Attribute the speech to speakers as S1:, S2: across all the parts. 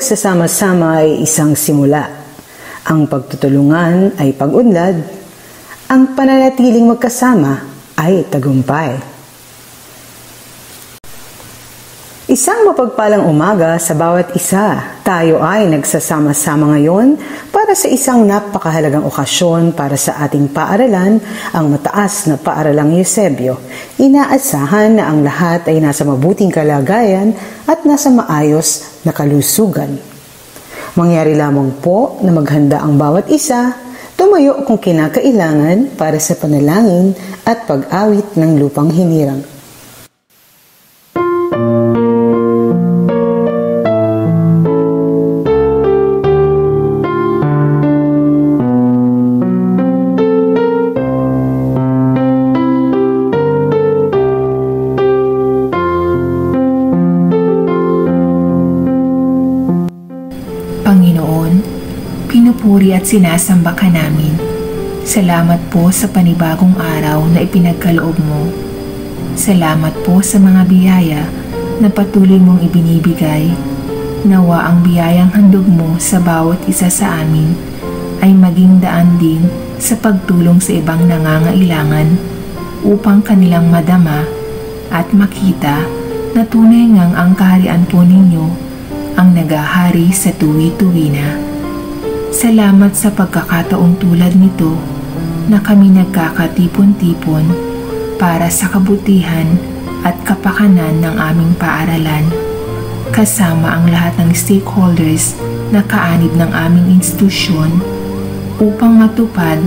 S1: pagsasama-sama ay isang simula. Ang pagtutulungan ay pag-unlad. Ang pananatiling magkasama ay tagumpay. Isang mapagpalang umaga sa bawat isa. Tayo ay nagsasama-sama ngayon para sa isang napakahalagang okasyon para sa ating paaralan, ang mataas na paaralang Eusebio. Inaasahan na ang lahat ay nasa mabuting kalagayan at nasa maayos na kalusugan. Mangyari lamang po na maghanda ang bawat isa, tumayo kung kinakailangan para sa panalangin at pag-awit ng lupang hinirang.
S2: Panginoon, pinupuri at sinasamba ka namin. Salamat po sa panibagong araw na ipinagkaloob mo. Salamat po sa mga biyaya na patuloy mong ibinibigay. Nawa ang biyayang handog mo sa bawat isa sa amin ay maging daan din sa pagtulong sa ibang nangangailangan upang kanilang madama at makita na tunay ngang ang kaharian po ninyo ang nagahari sa tuwi-tuwi na. Salamat sa pagkakataong tulad nito na kami nagkakatipon-tipon para sa kabutihan at kapakanan ng aming paaralan, kasama ang lahat ng stakeholders na kaanib ng aming institusyon upang matupad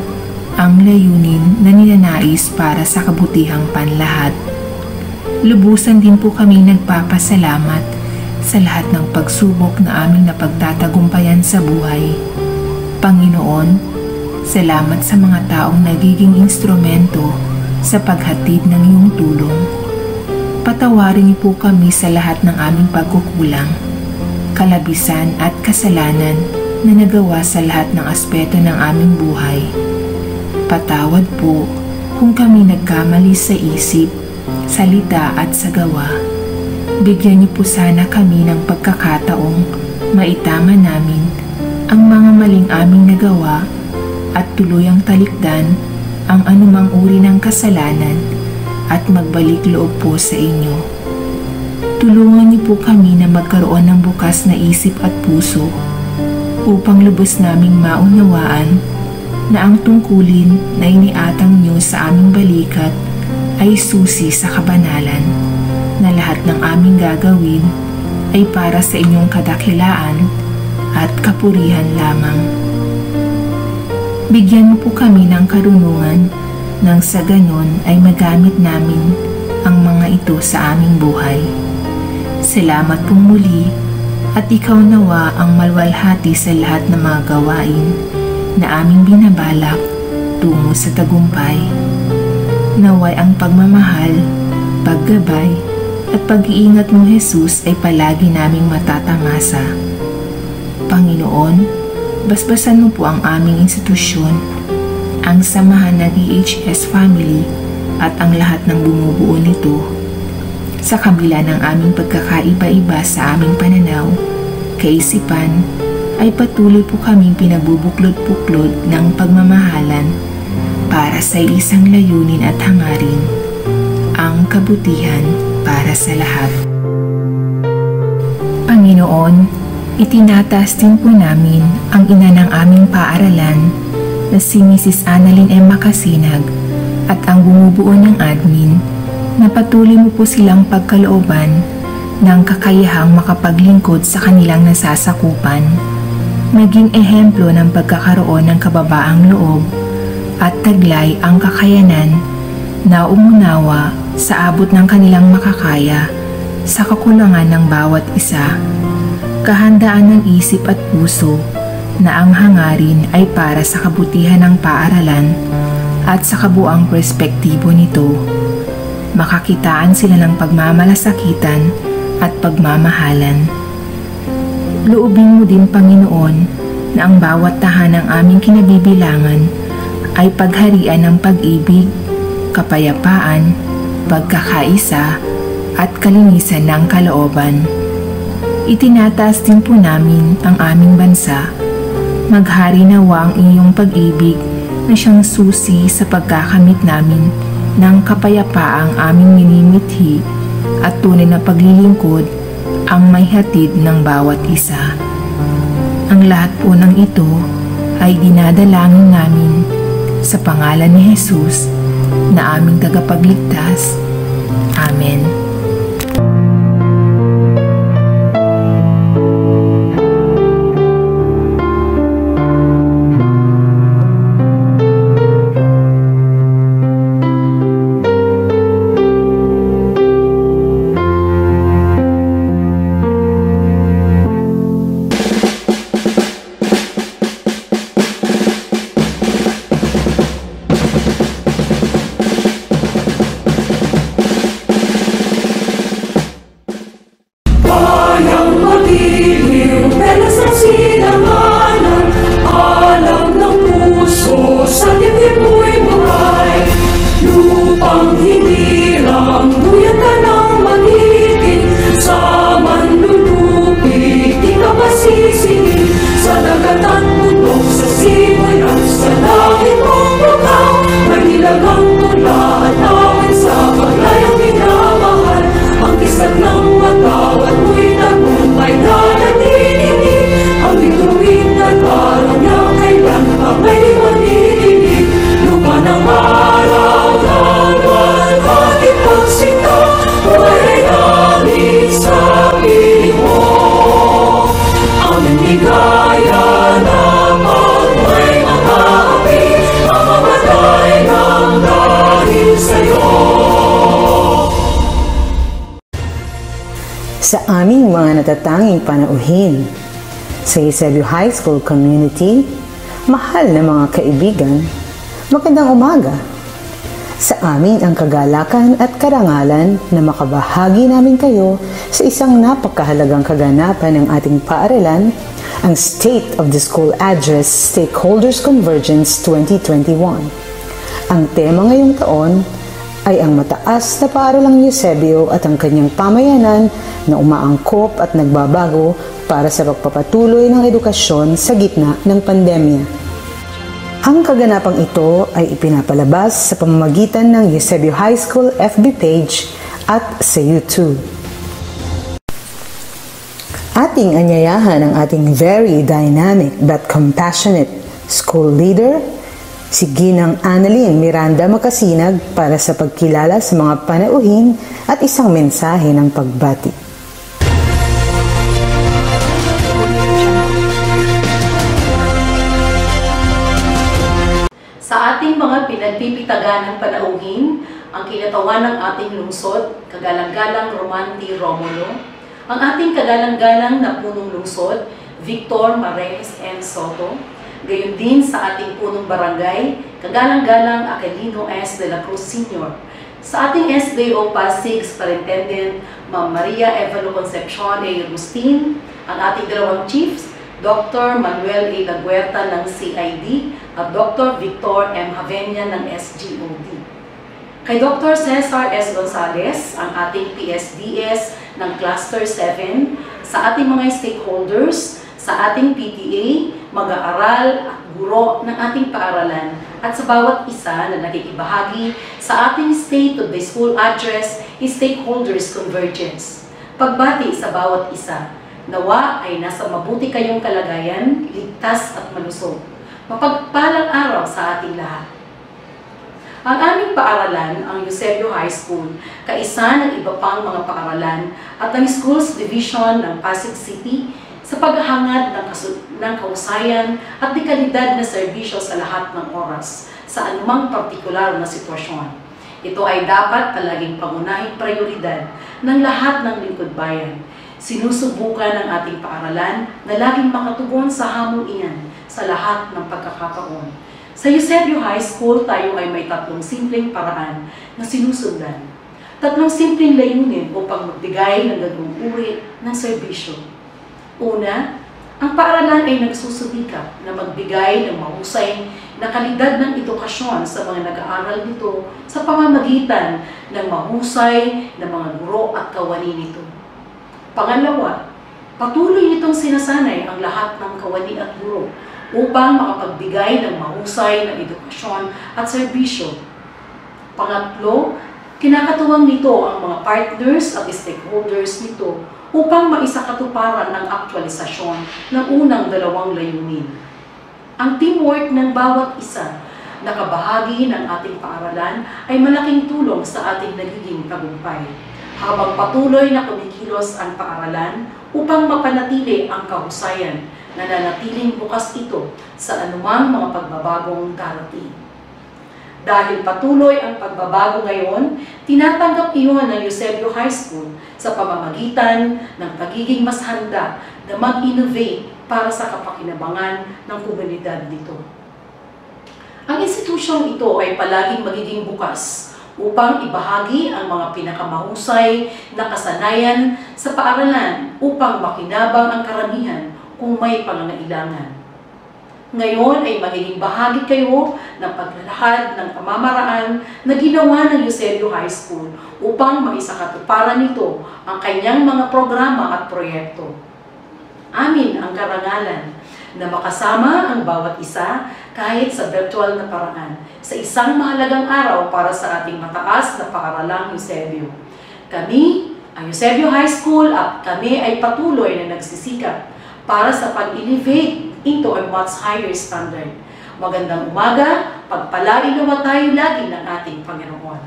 S2: ang layunin na ninanais para sa kabutihang panlahat. Lubusan din po kami nagpapasalamat sa lahat ng pagsubok na aming napagtatagumpayan sa buhay. Panginoon, salamat sa mga taong nagiging instrumento sa paghatid ng iyong tulong. Patawarin niyo po kami sa lahat ng aming pagkukulang, kalabisan at kasalanan na nagawa sa lahat ng aspeto ng aming buhay. Patawad po kung kami nagkamali sa isip, salita at sa gawa. Bigyan niyo po sana kami ng pagkakataong maitama namin ang mga maling aming nagawa at tuluyang talikdan ang anumang uri ng kasalanan at magbalik loob po sa inyo. Tulungan niyo po kami na magkaroon ng bukas na isip at puso upang lubos naming maunawaan na ang tungkulin na iniatang niyo sa aming balikat ay susi sa kabanalan, na lahat ng aming gagawin ay para sa inyong kadakilaan at kapurihan lamang. Bigyan mo po kami ng karunungan nang sa ganon ay magamit namin ang mga ito sa aming buhay. Salamat pong muli at ikaw nawa ang malwalhati sa lahat ng mga gawain na aming binabalak tungo sa tagumpay. Naway ang pagmamahal, paggabay, at pag-iingat mo, Jesus, ay palagi naming matatamasa. Panginoon, basbasan mo po ang aming institusyon, ang samahan ng EHS family at ang lahat ng bumubuo nito. Sa kabila ng aming pagkakaiba-iba sa aming pananaw, kaisipan, ay patuloy po kaming pinagbubuklod-buklod ng pagmamahalan para sa isang layunin at hangarin, ang kabutihan para sa lahat. Panginoon, itinataas din po namin ang ina ng aming paaralan na si Mrs. Annalyn M. Makasinag at ang bumubuo ng admin na patuloy mo po silang pagkalooban ng kakayahang makapaglingkod sa kanilang nasasakupan, maging ehemplo ng pagkakaroon ng kababaang loob at taglay ang kakayanan na umunawa sa abot ng kanilang makakaya sa kakulangan ng bawat isa, kahandaan ng isip at puso na ang hangarin ay para sa kabutihan ng paaralan at sa kabuang perspektibo nito. Makakitaan sila ng pagmamalasakitan at pagmamahalan. Loobin mo din, Panginoon, na ang bawat tahanang aming kinabibilangan ay pagharian ng pag-ibig, kapayapaan, pagkakaisa at kalinisan ng kalooban. Itinataas din po namin ang aming bansa. Maghari nawa ang iyong pag-ibig na siyang susi sa pagkakamit namin ng kapayapaang aming minimithi at tunay na paglilingkod ang may hatid ng bawat isa. Ang lahat po ng ito ay dinadalangin namin sa pangalan ni Jesus na aming tagapagligtas. Amen.
S1: Sa aming mga natatanging panauhin, sa Eusebio High School Community, mahal na mga kaibigan, magandang umaga. Sa amin ang kagalakan at karangalan na makabahagi namin kayo sa isang napakahalagang kaganapan ng ating paaralan, ang State of the School Address Stakeholders Convergence 2021. Ang tema ngayong taon ay ang mataas na paaralang Eusebio at ang kanyang pamayanan na umaangkop at nagbabago para sa pagpapatuloy ng edukasyon sa gitna ng pandemya. Ang kaganapang ito ay ipinapalabas sa pamamagitan ng Eusebio High School FB page at sa YouTube. Ating anyayahan ang ating very dynamic but compassionate school leader, si Ginang Annalyn Miranda Makasinag para sa pagkilala sa mga panauhin at isang mensahe ng pagbati.
S3: Sa ating mga pinagpipitagan ng panauhin, ang kinatawan ng ating lungsod, kagalang-galang Romanti Romulo, ang ating kagalang-galang na punong lungsod, Victor Mares M. Soto, gayon din sa ating punong barangay, kagalang-galang Aquilino S. de la Cruz Sr., sa ating SDO Pasig Superintendent, Ma'am Maria Evalo Concepcion A. Agustin, ang ating dalawang chiefs, Dr. Manuel A. Laguerta ng CID at Dr. Victor M. Javenia ng SGOD. Kay Dr. Cesar S. Gonzales, ang ating PSDS ng Cluster 7, sa ating mga stakeholders, sa ating PTA, mag-aaral at guro ng ating paaralan, at sa bawat isa na nakikibahagi sa ating State of the School Address Stakeholders Convergence. Pagbati sa bawat isa, nawa ay nasa mabuti kayong kalagayan, ligtas at malusog. Mapagpalang araw sa ating lahat. Ang aming paaralan, ang Eusebio High School, kaisa ng iba pang mga paaralan at ang Schools Division ng Pasig City sa paghahangad ng kahusayan at dekalidad na serbisyo sa lahat ng oras, sa anumang partikular na sitwasyon. Ito ay dapat palaging pangunahing prioridad ng lahat ng lingkod bayan. Sinusubukan ng ating paaralan na laging makatugon sa hamong iyan sa lahat ng pagkakataon. Sa Eusebio High School, tayo ay may tatlong simpleng paraan na sinusundan. Tatlong simpleng layunin upang magbigay ng ganung uri ng serbisyo. Una, ang paaralan ay nagsusubikap na magbigay ng mahusay na kalidad ng edukasyon sa mga nag-aaral nito sa pamamagitan ng mahusay na mga guro at kawani nito. Pangalawa, Patuloy nitong sinasanay ang lahat ng kawani at guro upang makapagbigay ng mahusay na edukasyon at serbisyo. Pangatlo, kinakatuwang nito ang mga partners at stakeholders nito upang maisakatuparan ang aktualisasyon ng unang dalawang layunin. Ang teamwork ng bawat isa na kabahagi ng ating paaralan ay malaking tulong sa ating nagiging tagumpay, habang patuloy na kumikilos ang paaralan upang mapanatili ang kahusayan na nanatiling bukas ito sa anumang mga pagbabagong darating. Dahil patuloy ang pagbabago ngayon, tinatanggap iyon ng Eusebio High School sa pamamagitan ng pagiging mas handa na mag-innovate para sa kapakinabangan ng komunidad nito. Ang institusyong ito ay palaging magiging bukas upang ibahagi ang mga pinakamahusay na kasanayan sa paaralan upang makinabang ang karamihan kung may pangangailangan. Ngayon ay magiging bahagi kayo ng paglalahad ng pamamaraan na ginawa ng Eusebio High School upang maisakatuparan nito ang kanyang mga programa at proyekto. Amin ang karangalan na makasama ang bawat isa kahit sa virtual na paraan sa isang mahalagang araw para sa ating mataas na paaralang Eusebio. Kami, ang Eusebio High School, at kami ay patuloy na nagsisikap para sa pag-elevate into a much higher standard. Magandang umaga, pagpalain nawa tayo lagi ng ating Panginoon.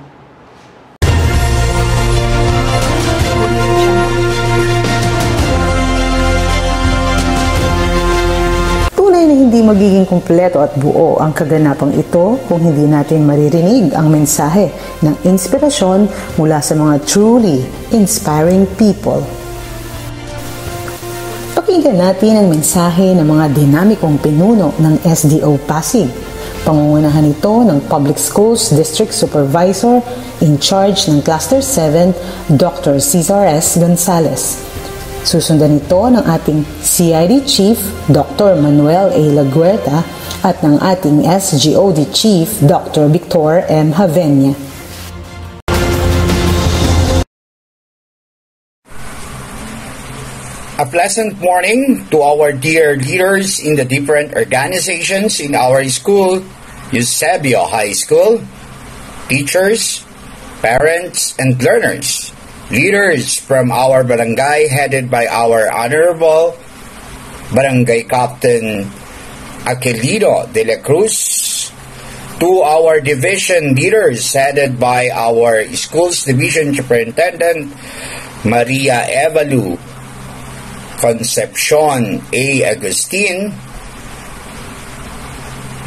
S1: Tunay na hindi magiging kumpleto at buo ang kaganapang ito kung hindi natin maririnig ang mensahe ng inspirasyon mula sa mga truly inspiring people. Pakinggan natin ang mensahe ng mga dinamikong pinuno ng SDO Pasig. Pangungunahan ito ng Public Schools District Supervisor in charge ng Cluster 7, Dr. Cesar S. Gonzalez. Susundan ito ng ating CID Chief, Dr. Manuel A. Laguerta, at ng ating SGOD Chief, Dr. Victor M. Javenia.
S4: A pleasant morning to our dear leaders in the different organizations in our school, Eusebio High School, teachers, parents, and learners, leaders from our barangay headed by our Honorable Barangay Captain Aquilino de la Cruz, to our division leaders headed by our Schools Division Superintendent Maria Evalu Concepcion A. Agustin,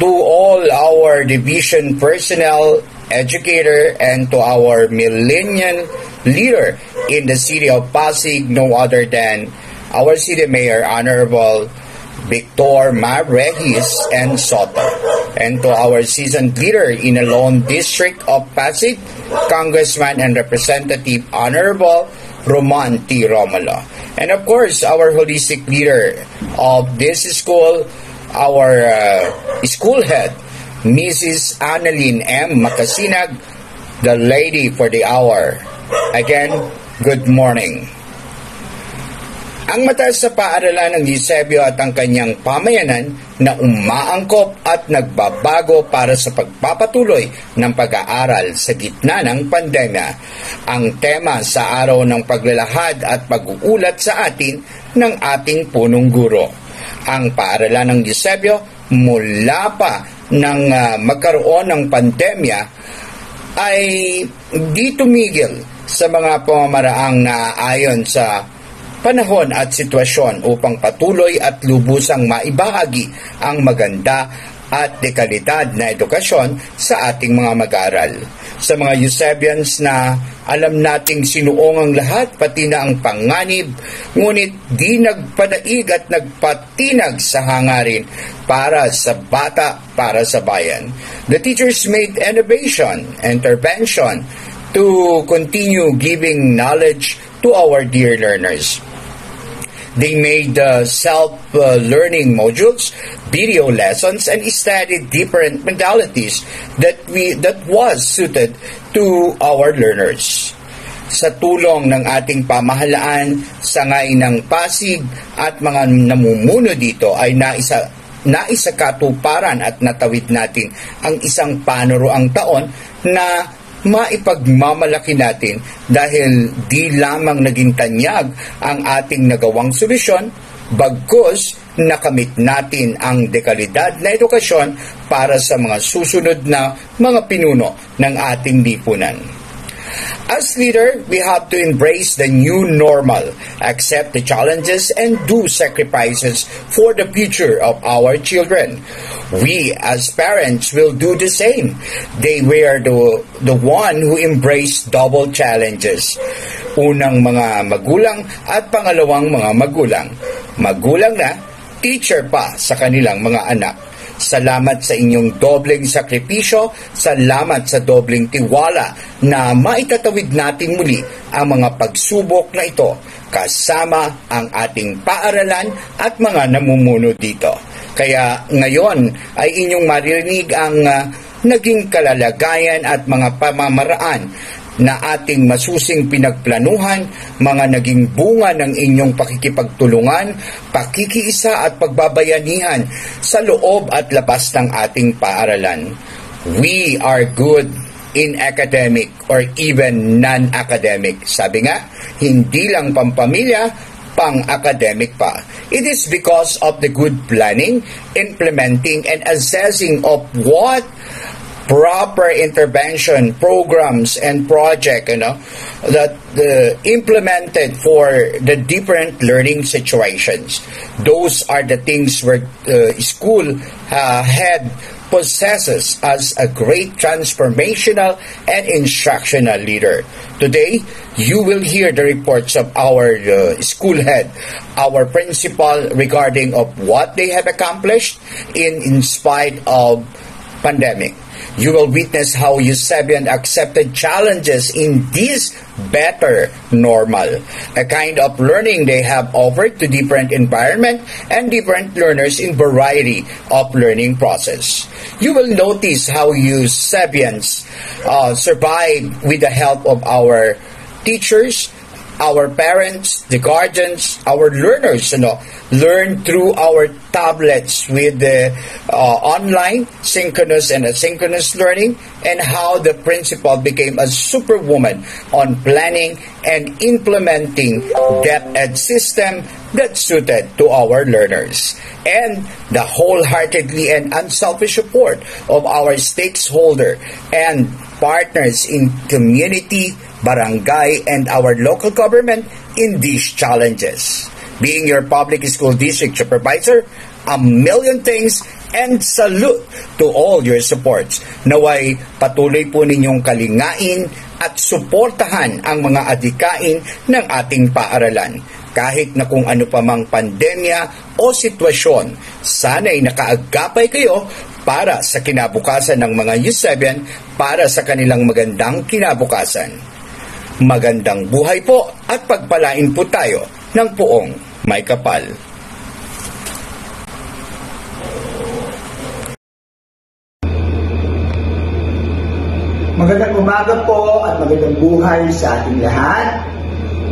S4: to all our division personnel, educator, and to our millennial leader in the city of Pasig, no other than our city mayor, Honorable Victor Regis and Soto, and to our seasoned leader in the Lone District of Pasig, Congressman and Representative Honorable Roman T. Romulo. And of course, our holistic leader of this school, our school head, Mrs. Annalyn M. Macasinag, the lady for the hour. Again, good morning. Ang mataas sa paaralan ng Eusebio at ang kanyang pamayanan na umaangkop at nagbabago para sa pagpapatuloy ng pag-aaral sa gitna ng pandemya. Ang tema sa araw ng paglalahad at pag-uulat sa atin ng ating punong guro. Ang paaralan ng Eusebio mula pa nang magkaroon ng pandemya ay di tumigil sa mga pamamaraang naaayon sa panahon at sitwasyon upang patuloy at lubusang maibahagi ang maganda at dekalidad na edukasyon sa ating mga mag-aaral. Sa mga Eusebians na alam nating sinuong ang lahat, pati na ang panganib, ngunit di nagpadaig at nagpatinag sa hangarin para sa bata, para sa bayan. The teachers made innovation, intervention to continue giving knowledge to our dear learners. They made self-learning modules, video lessons, and studied different modalities that was suited to our learners. sa tulong ng ating pamahalaan, sangay ng Pasig at mga namumuno dito ay naisakatuparan at natawid natin ang isang panuroang taon na maipagmamalaki natin dahil di lamang naging tanyag ang ating nagawang solusyon, bagkus nakamit natin ang dekalidad na edukasyon para sa mga susunod na mga pinuno ng ating lipunan. As leader, we have to embrace the new normal, accept the challenges, and do sacrifices for the future of our children. We, as parents, will do the same. They were the one who embraced double challenges. Unang mga magulang at pangalawang mga magulang. Magulang na, teacher pa sa kanilang mga anak. Salamat sa inyong dobleng sakripisyo, salamat sa dobleng tiwala na maitatawid natin muli ang mga pagsubok na ito kasama ang ating paaralan at mga namumuno dito. Kaya ngayon ay inyong maririnig ang naging kalalagayan at mga pamamaraan na ating masusing pinagplanuhan, mga naging bunga ng inyong pakikipagtulungan, pakikiisa at pagbabayanihan sa loob at labas ng ating paaralan. We are good in academic or even non-academic. Sabi nga, hindi lang pampamilya, pang-academic pa. It is because of the good planning, implementing, and assessing of what proper intervention programs and project that implemented for the different learning situations. Those are the things where school head possesses as a great transformational and instructional leader. Today, you will hear the reports of our school head, our principal regarding of what they have accomplished in spite of pandemic. You will witness how Eusebian accepted challenges in this better normal, a kind of learning they have offered to different environment and different learners in variety of learning process. You will notice how Eusebians survive with the help of our teachers, our parents, the guardians, our learners, learn through our tablets with the online, synchronous and asynchronous learning, and how the principal became a superwoman on planning and implementing that ed system that suited to our learners. And the wholeheartedly and unselfish support of our stakeholder and partners in community, barangay, and our local government in these challenges. Being your public school district supervisor, a million thanks and salute to all your supports. Naway patuloy po ninyong kalingain at suportahan ang mga adhikain ng ating paaralan. Kahit na kung ano pa mang pandemya o sitwasyon, sana'y nakaagapay kayo para sa kinabukasan ng mga Eusebian, para sa kanilang magandang kinabukasan. Magandang buhay po at pagpalain po tayo ng poong may kapal.
S5: Magandang umaga po at magandang buhay sa ating lahat.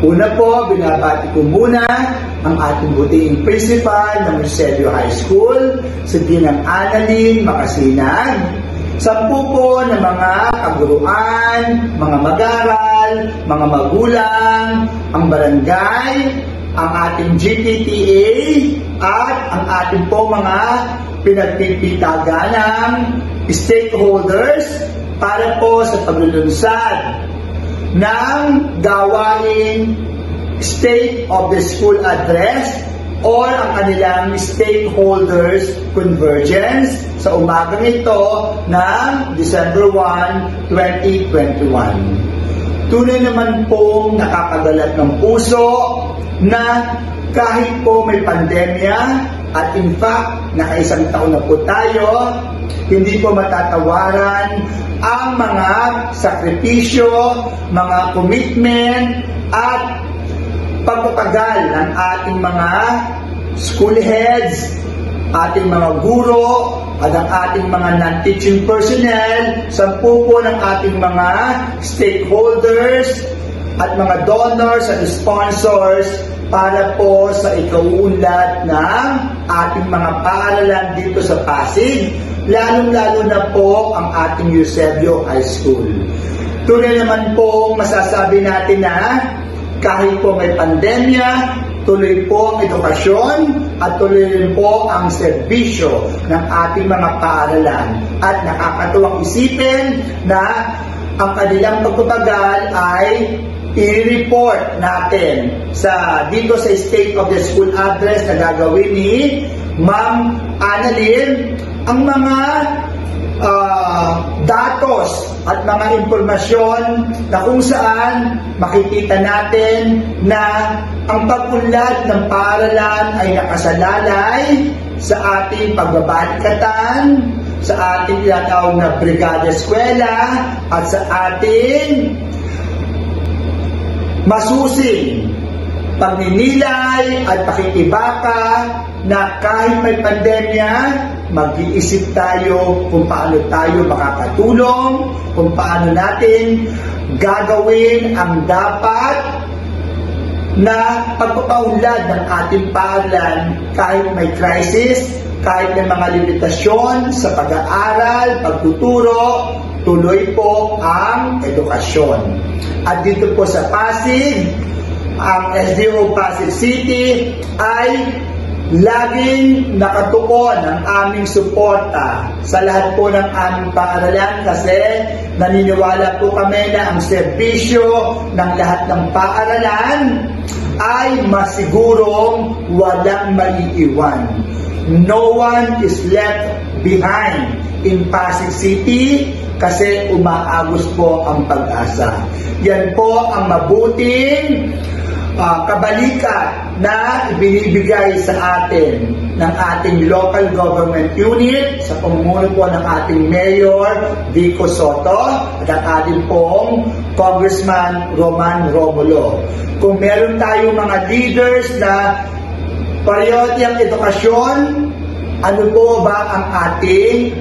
S5: Una po, binabati ko muna ang ating butiing principal ng Eusebio High School, si Ginang Annalyn Makasinag. 10 po ng mga kaguruan, mga mag-aral, mga magulang, ang barangay, ang ating GTTA, at ang ating po mga pinagpipitaganang stakeholders para po sa paglulunsad ng gawain State of the School Address or ang kanilang stakeholders convergence sa umagang ito ng December 1, 2021. Tunay naman pong nakakagalat ng puso na kahit po may pandemya at in fact nakaisang taon na po tayo, hindi po matatawaran ang mga sakripisyo, mga commitment at pagpapagal ng ating mga school heads, ating mga guro, at ang ating mga non-teaching personnel, 10 po ng ating mga stakeholders, at mga donors at sponsors para po sa ikauunlad ng ating mga paaralan dito sa Pasig, lalong-lalo na po ang ating Eusebio High School. Tunay naman po masasabi natin na kahit po may pandemya, tuloy po ang edukasyon at tuloy rin po ang serbisyo ng ating mga paaralan. At nakakatuwang isipin na ang kanilang pagpapagal ay i-report natin dito sa State of the School Address na gagawin ni Ma'am Annalyn ang mga datos at mga impormasyon na kung saan makikita natin na ang pag-unlad ng paaralan ay nakasalalay sa ating pagbabalikatan, sa ating tinatawag na Brigada Eskwela at sa ating masusing pagninilay at pakikibaka na kahit may pandemya, mag-iisip tayo kung paano tayo makakatulong, kung paano natin gagawin ang dapat na pagpapaunlad ng ating paaralan kahit may crisis, kahit may mga limitasyon sa pag-aaral, pagtuturo, tuloy po ang edukasyon. At dito po sa Pasig, ang SDO Pasig City ay laging nakatuon ang aming suporta sa lahat po ng aming paaralan kasi naniniwala po kami na ang serbisyo ng lahat ng paaralan ay masigurong walang maiiwan. No one is left behind in Pasig City kasi umaagos po ang pag-asa. Yan po ang mabuting kabalikan na ibinibigay sa atin ng ating local government unit sa pamumuno po ng ating Mayor Vico Soto at ang ating pong Congressman Roman Romulo. Kung meron tayong mga leaders na priority ang edukasyon, ano po ba ang ating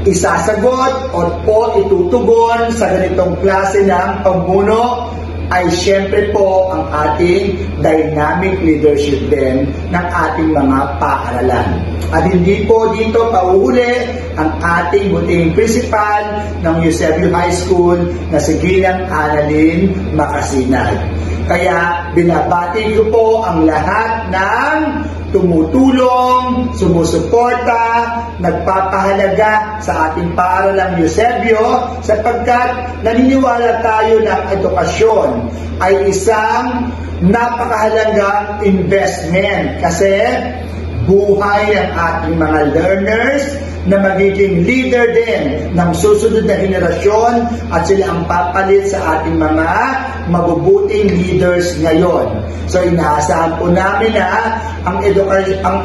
S5: isasagot o po itutugon sa ganitong klase ng pamumuno? Ay siyempre po ang ating dynamic leadership din ng ating mga paaralan. At hindi po dito pauhuli ang ating buting principal ng Eusebio High School na si Ginang Annalyn Macasinag. Kaya binabati ko po ang lahat ng tumutulong, sumusuporta, nagpapahalaga sa ating paaralang Eusebio sapagkat naniniwala tayo na ang edukasyon ay isang napakahalagang investment kasi buhay ang ating mga learners na magiging leader din ng susunod na henerasyon at sila ang papalit sa ating mga mabubuting leaders ngayon. So inaasahan po namin na ang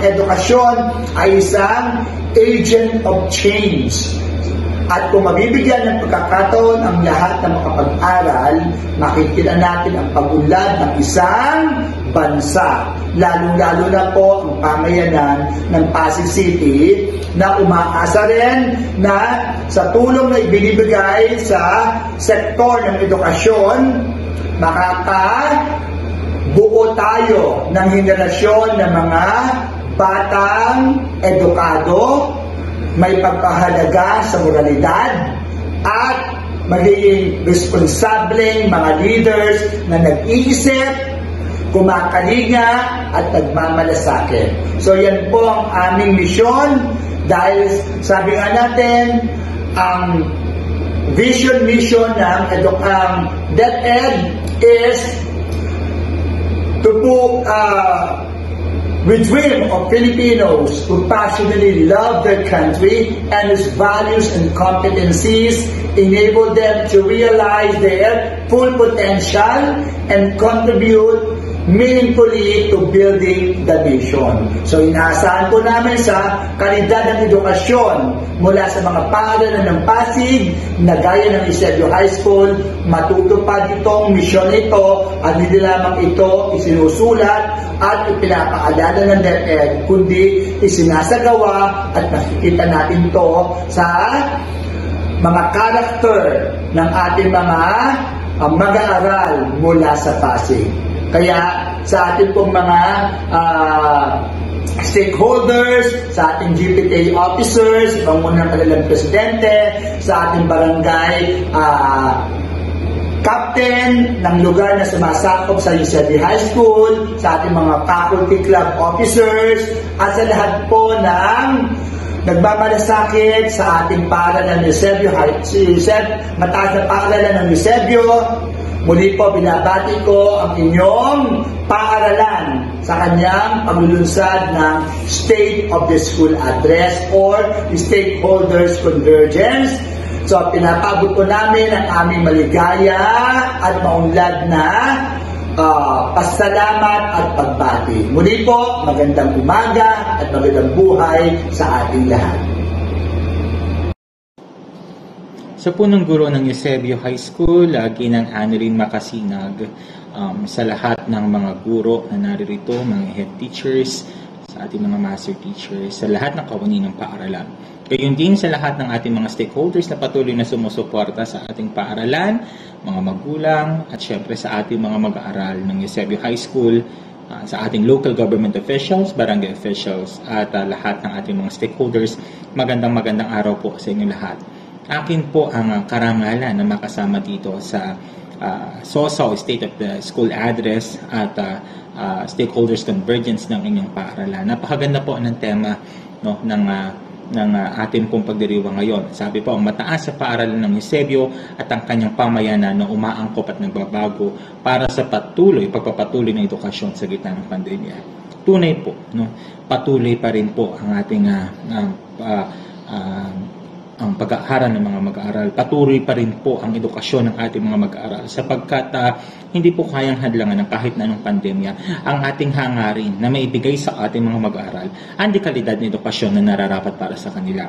S5: edukasyon ay isang agent of change. At kung mabibigyan ng pagkakataon ang lahat na makapag-aral, makikita natin ang pag-unlad ng isang bansa. Lalong-lalo na po ang pamayanan ng Pasig City na umaasa rin na sa tulong na ibinibigay sa sektor ng edukasyon, makakabuo tayo ng henerasyon ng mga batang edukado, may pagpahalaga sa moralidad at magiging responsableng mga leaders na nag-iisip, kumakalinga at nagmamalasakit. So yan po ang aming misyon dahil sabi nga natin ang vision mission ng DepEd is to put we dream of Filipinos who passionately love their country and whose values and competencies enable them to realize their full potential and contribute meaningfully to building the nation. So inaasahan po namin sa kalidad ng edukasyon mula sa mga paaralan ng Pasig na gaya ng Eusebio High School, matutupad itong misyon ito at hindi lamang ito isinusulat at ipinapaalala ng DepEd, kundi isinasagawa at nakikita natin ito sa mga karakter ng ating mga mag-aaral mula sa Pasig. Kaya sa ating pong mga stakeholders, sa ating GPTA officers, pangunang kanilang presidente, sa ating barangay captain ng lugar na sumasakop sa Eusebio High School, sa ating mga faculty club officers, at sa lahat po ng nagmamalasakit sa ating paaralan ng Eusebio, mataas na paaralan ng Eusebio. Muli po binabati ko ang inyong paaralan sa kanyang paglulunsad ng State of the School Address or Stakeholders Convergence. So pinapabot po namin ang aming maligaya at maunlad na pasalamat at pagbati. Muli po, magandang umaga at magandang buhay sa ating lahat.
S6: Sa punong guro ng Eusebio High School, Ginang Annalyn Makasinag, sa lahat ng mga guro na naririto, mga head teachers, sa ating mga master teachers, sa lahat ng kawani ng paaralan. Gayon din sa lahat ng ating mga stakeholders na patuloy na sumusuporta sa ating paaralan, mga magulang, at syempre sa ating mga mag-aaral ng Eusebio High School, sa ating local government officials, barangay officials, at lahat ng ating mga stakeholders. Magandang araw po sa inyo lahat. Akin po ang karangalan na makasama dito sa SOSO, State of the School Address, at Stakeholders Convergence ng inyong paaralan. Napakaganda po ng tema, no, ng ating pong pagdiriwang ngayon. Sabi po, ang mataas sa paaralan ng Eusebio at ang kanyang pamayanan na umaangkop at nagbabago para sa pagpapatuloy ng edukasyon sa gitna ng pandemya. Tunay po, no, patuloy pa rin po ang ating ang pag-aaral ng mga mag-aaral. Patuloy pa rin po ang edukasyon ng ating mga mag-aaral sapagkat hindi po kayang hadlangan ng kahit na anong pandemya ang ating hangarin na maibigay sa ating mga mag-aaral ang dekalidad ng edukasyon na nararapat para sa kanila.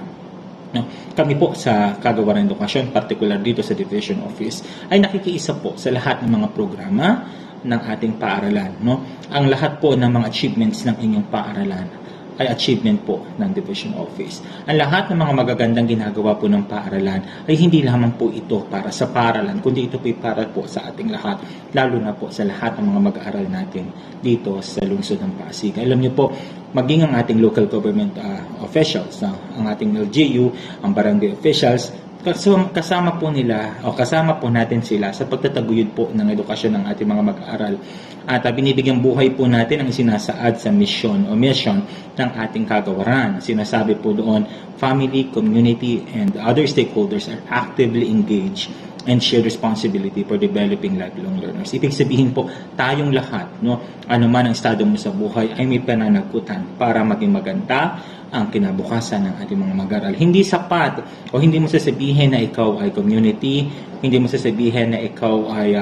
S6: No, kami po sa Kagawaran ng Edukasyon, particular dito sa Division Office, ay nakikiisa po sa lahat ng mga programa ng ating paaralan. No? Ang lahat po ng mga achievements ng inyong paaralan ay achievement po ng Division Office. Ang lahat ng mga magagandang ginagawa po ng paaralan ay hindi lamang po ito para sa paaralan, kundi ito po para po sa ating lahat, lalo na po sa lahat ng mga mag-aaral natin dito sa lungsod ng Pasig. Alam niyo po, maging ang ating local government officials, ang ating LGU, ang barangay officials, kasama po natin sila sa pagtataguyod po ng edukasyon ng ating mga mag-aaral. At binibigyang buhay po natin ang sinasaad sa mission ng ating kagawaran. Sinasabi po doon, family, community, and other stakeholders are actively engaged and share responsibility for developing lifelong learners. Ibig sabihin po, tayong lahat, no, ano man ang estado mo sa buhay, ay may pananagutan para maging maganda ang kinabukasan ng ating mga mag-aaral. Hindi sapat o hindi mo sasabihin na ikaw ay community, hindi mo sasabihin na ikaw ay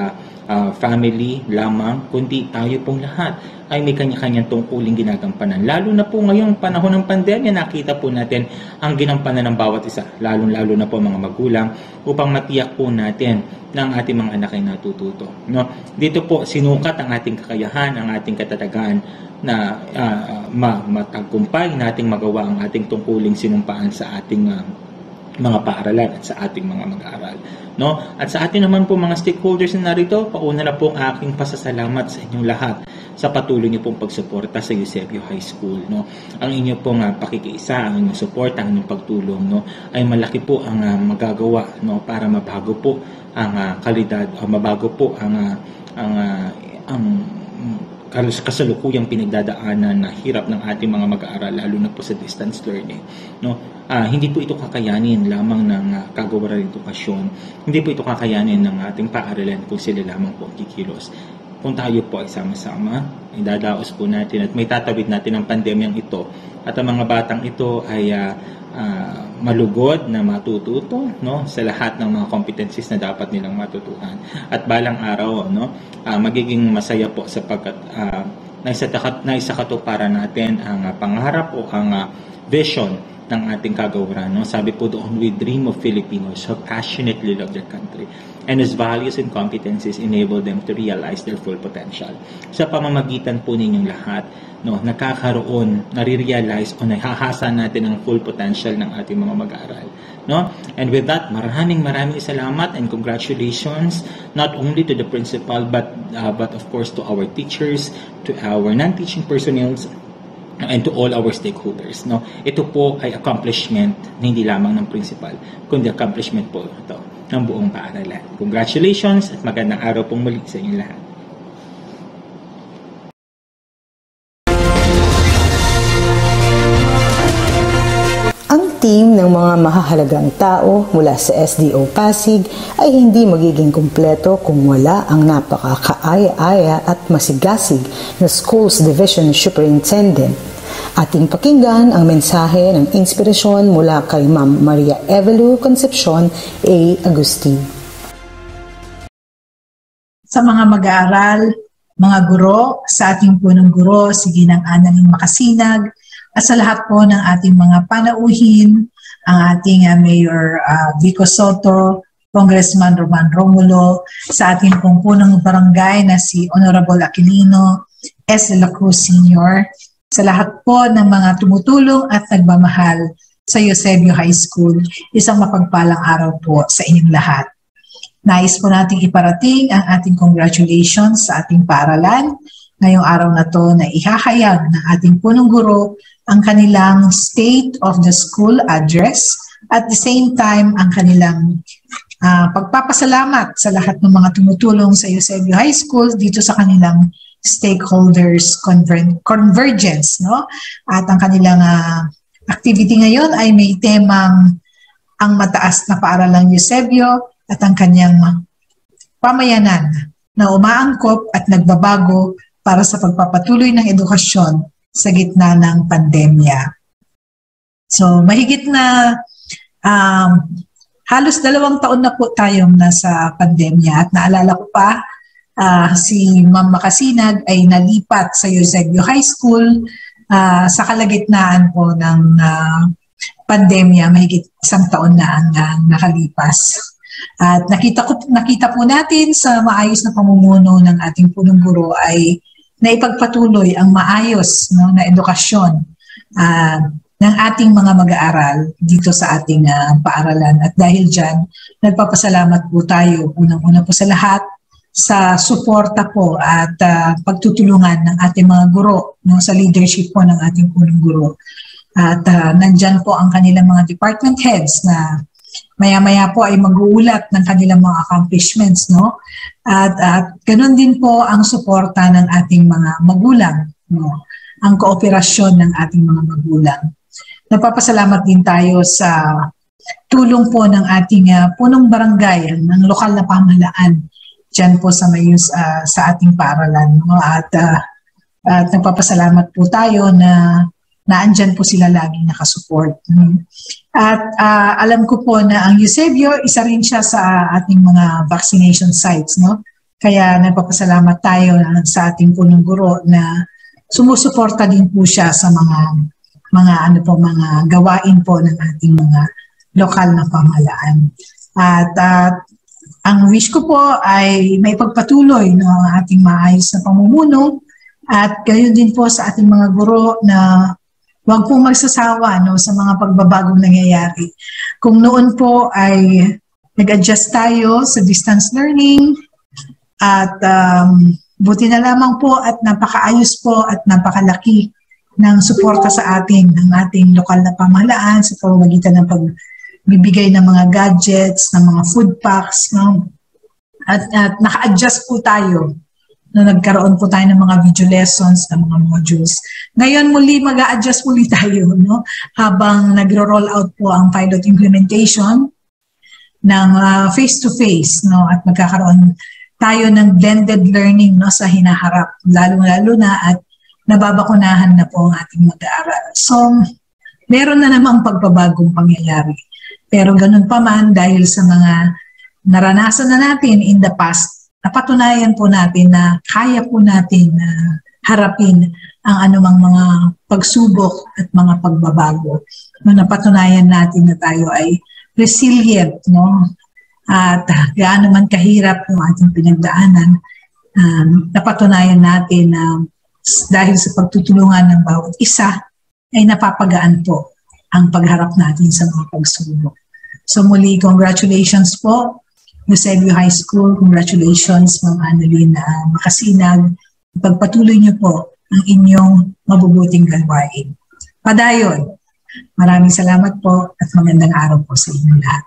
S6: family lamang, kundi tayo pong lahat ay may kanya-kanyang tungkuling ginagampanan. Lalo na po ngayong panahon ng pandemya, nakita po natin ang ginampanan ng bawat isa, lalo na po mga magulang, upang matiyak po natin na ang ating mga anak ay natututo. No? Dito po sinukat ang ating kakayahan, ang ating katatagan na matagumpay nating magawa ang ating tungkuling sinumpaan sa ating mga paaralan at sa ating mga mag-aaral. No? At sa atin naman po mga stakeholders na narito, pauna na po ang aking pasasalamat sa inyong lahat sa patuloy niyo pong pagsuporta sa Eusebio High School. No? Ang inyo pong pakikiisa, ang inyong suporta, ang inyong pagtulong, no, ay malaki po ang magagawa, no, para mabago po ang kalidad, mabago po ang kasalukuyang pinagdadaanan na hirap ng ating mga mag-aaral, lalo na po sa distance learning. No? Hindi po ito kakayanin lamang ng Kagawaran ng Edukasyon. Hindi po ito kakayanin ng ating paaralan kung sila lamang po kikilos. Kung tayo po ay sama-sama, ay dadaos po natin at may tatawid natin ang pandemyang ito. At ang mga batang ito ay malugod na matututo, no, sa lahat ng mga competencies na dapat nilang matutuhan. At balang araw, no, magiging masaya po sapagkat naisakatuparan natin ang pangarap o ang vision ng ating kagawaran. No? Sabi po doon, we dream of Filipinos who passionately love their country and whose values and competencies enable them to realize their full potential. Sa pamamagitan po ninyong lahat, no, nare-realize o nahahasa natin ang full potential ng ating mga mag-aaral. No? And with that, maraming salamat and congratulations not only to the principal but of course to our teachers, to our non-teaching personnel, and to all our stakeholders. No? Ito po ay accomplishment hindi lamang ng principal, kundi accomplishment po ito ng buong paaralan. Congratulations at magandang araw pong muli sa inyo lahat.
S1: Team ng mga mahahalagang tao mula sa SDO Pasig ay hindi magiging kumpleto kung wala ang napakakaaya-aya at masigasig na Schools Division Superintendent. Ating pakinggan ang mensahe ng inspirasyon mula kay Ma'am Maria Evelu Concepcion A. Agustin.
S7: Sa mga mag-aaral, mga guro, sa ating punong guro, si Ginang Annalyn Makasinag, at sa lahat po ng ating mga panauhin, ang ating Mayor Vico Soto, Congressman Roman Romulo, sa ating pong punong barangay na si Honorable Aquilino S. de la Cruz Sr., sa lahat po ng mga tumutulong at nagmamahal sa Eusebio High School, isang mapagpalang araw po sa inyong lahat. Nais po nating iparating ang ating congratulations sa ating paaralan ngayong araw na to na ihahayag ng ating punong guro ang kanilang State of the School Address at the same time ang kanilang pagpapasalamat sa lahat ng mga tumutulong sa Eusebio High School dito sa kanilang stakeholders convergence, no? At ang kanilang activity ngayon ay may temang ang mataas na paaralang Eusebio at ang kanyang pamayanan na umaangkop at nagbabago para sa pagpapatuloy ng edukasyon sa gitna ng pandemya. So mahigit na halos 2 taon na po tayong nasa pandemya at naalala ko pa si Ma'am Makasinag ay nalipat sa Eusebio High School sa kalagitnaan po ng pandemya, mahigit 1 taon na ang nakalipas. At nakita po natin sa maayos na pamumuno ng ating punong guro ay naipagpatuloy ang maayos na edukasyon ng ating mga mag-aaral dito sa ating paaralan. At dahil dyan, nagpapasalamat po tayo unang-una po sa lahat sa suporta po at pagtutulungan ng ating mga guro sa leadership po ng ating punong guro. At nandyan po ang kanilang mga department heads na maya-maya po ay mag-uulat ng kanilang mga accomplishments, no? At ganoon din po ang suporta ng ating mga magulang, no? Ang kooperasyon ng ating mga magulang. Nagpapasalamat din tayo sa tulong po ng ating punong barangay, ng lokal na pamahalaan dyan po sa ating paaralan, no? At nagpapasalamat po tayo na andyan po sila laging nakasupport. At alam ko po na ang Eusebio, isa rin siya sa ating mga vaccination sites, no? Kaya nagpapasalamat tayo sa ating punong guro na sumusuporta din po siya sa mga gawain po ng ating mga lokal na pamahalaan. At ang wish ko po ay may pagpatuloy ng ating maayos na pamumuno at gayon din po sa ating mga guro na huwag pong magsasawa sa mga pagbabagong nangyayari. Kung noon po ay nag-adjust tayo sa distance learning at buti na lamang po at napakaayos po at napakalaki ng suporta sa atin ng ating lokal na pamahalaan sa pamamagitan ng pagbibigay ng mga gadgets, ng mga food packs, no? At naka-adjust po tayo na nagkaroon po tayo ng mga video lessons, ng mga modules. Ngayon muli mag-a-adjust muli tayo, no? Habang nagro-roll out po ang pilot implementation ng face-to-face, no? At magkakaroon tayo ng blended learning, no, sa hinaharap, lalo-lalo na at nababakunahan na po ang ating mag-aaral. So, meron na namang pagbabagong pangyayari. Pero ganun pa man, dahil sa mga naranasan na natin in the past, napatunayan po natin na kaya po natin harapin ang anumang mga pagsubok at mga pagbabago. Napatunayan natin na tayo ay resilient, no? At gaano man kahirap yung ating pinagdaanan, napatunayan natin na dahil sa pagtutulungan ng bawat isa, ay napapagaan po ang pagharap natin sa mga pagsubok. So muli, congratulations po, Eusebio High School. Congratulations, Ma'am Annalyn Makasinag. Pagpatuloy niyo po ang inyong mabubuting gawain. Padayon, maraming salamat po at magandang araw po sa inyong lahat.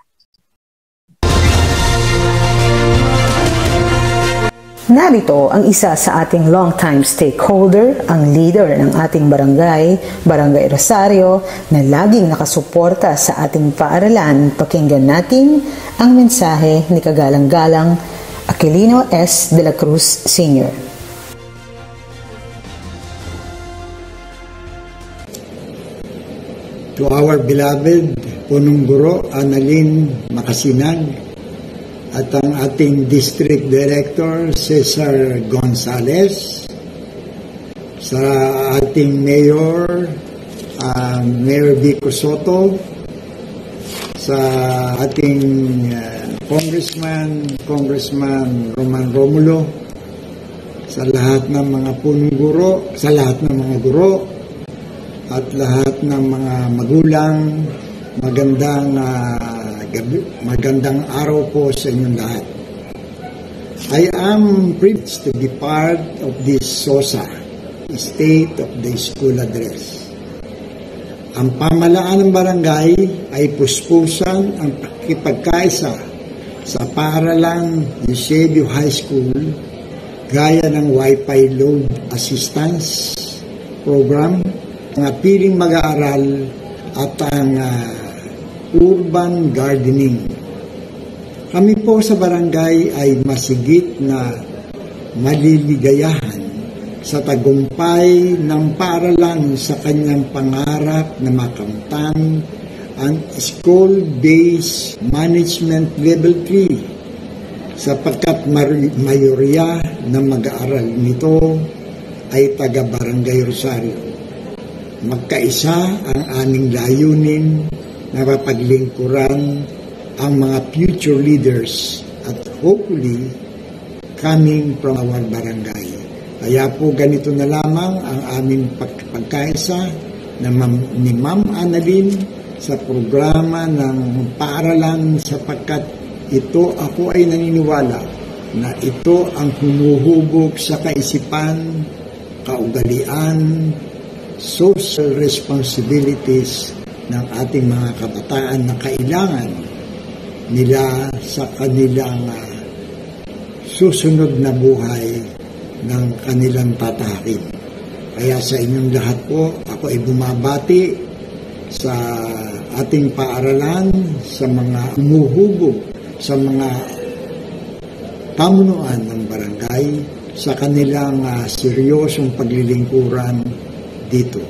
S1: Narito ang isa sa ating long-time stakeholder, ang leader ng ating barangay, Barangay Rosario, na laging nakasuporta sa ating paaralan. Pakinggan natin ang mensahe ni Kagalang-galang Aquilino S. de la Cruz Sr.
S8: To our beloved Punong Guro Annalyn Makasinag, at ang ating District Director, Cesar Gonzales, sa ating Mayor, Mayor Vico Soto, sa ating Congressman Roman Romulo, sa lahat ng mga punong guro, sa lahat ng mga guro, at lahat ng mga magulang, magandang araw po sa inyong lahat. I am privileged to be part of this SOSA, State of the School Address. Ang pamahalaan ng barangay ay puspusan ang pakikipagkaisa sa paaralang Eusebio High School gaya ng Wi-Fi Load Assistance Program, ang piling mag-aaral at ang urban gardening. Kami po sa barangay ay masigit na maliligayahan sa tagumpay ng paaralan sa kanyang pangarap na makamtan ang School-Based Management Level 3 sapagkat mayorya ng mag-aaral nito ay taga-Barangay Rosario. Magkaisa ang aming layunin na mapaglingkuran ang mga future leaders at hopefully coming from our barangay. Kaya po ganito na lamang ang aming pagkaisa ni Ma'am Annalyn sa programa ng paaralan sapagkat ako ay naniniwala na ito ang humuhubog sa kaisipan, kaugalian, social responsibilities ng ating mga kabataan na kailangan nila sa kanilang susunod na buhay ng kanilang tatahakin. Kaya sa inyong lahat po, ako ay bumabati sa ating paaralan, sa mga umuhubog, sa mga pamunuan ng barangay, sa kanilang seryosong paglilingkuran dito.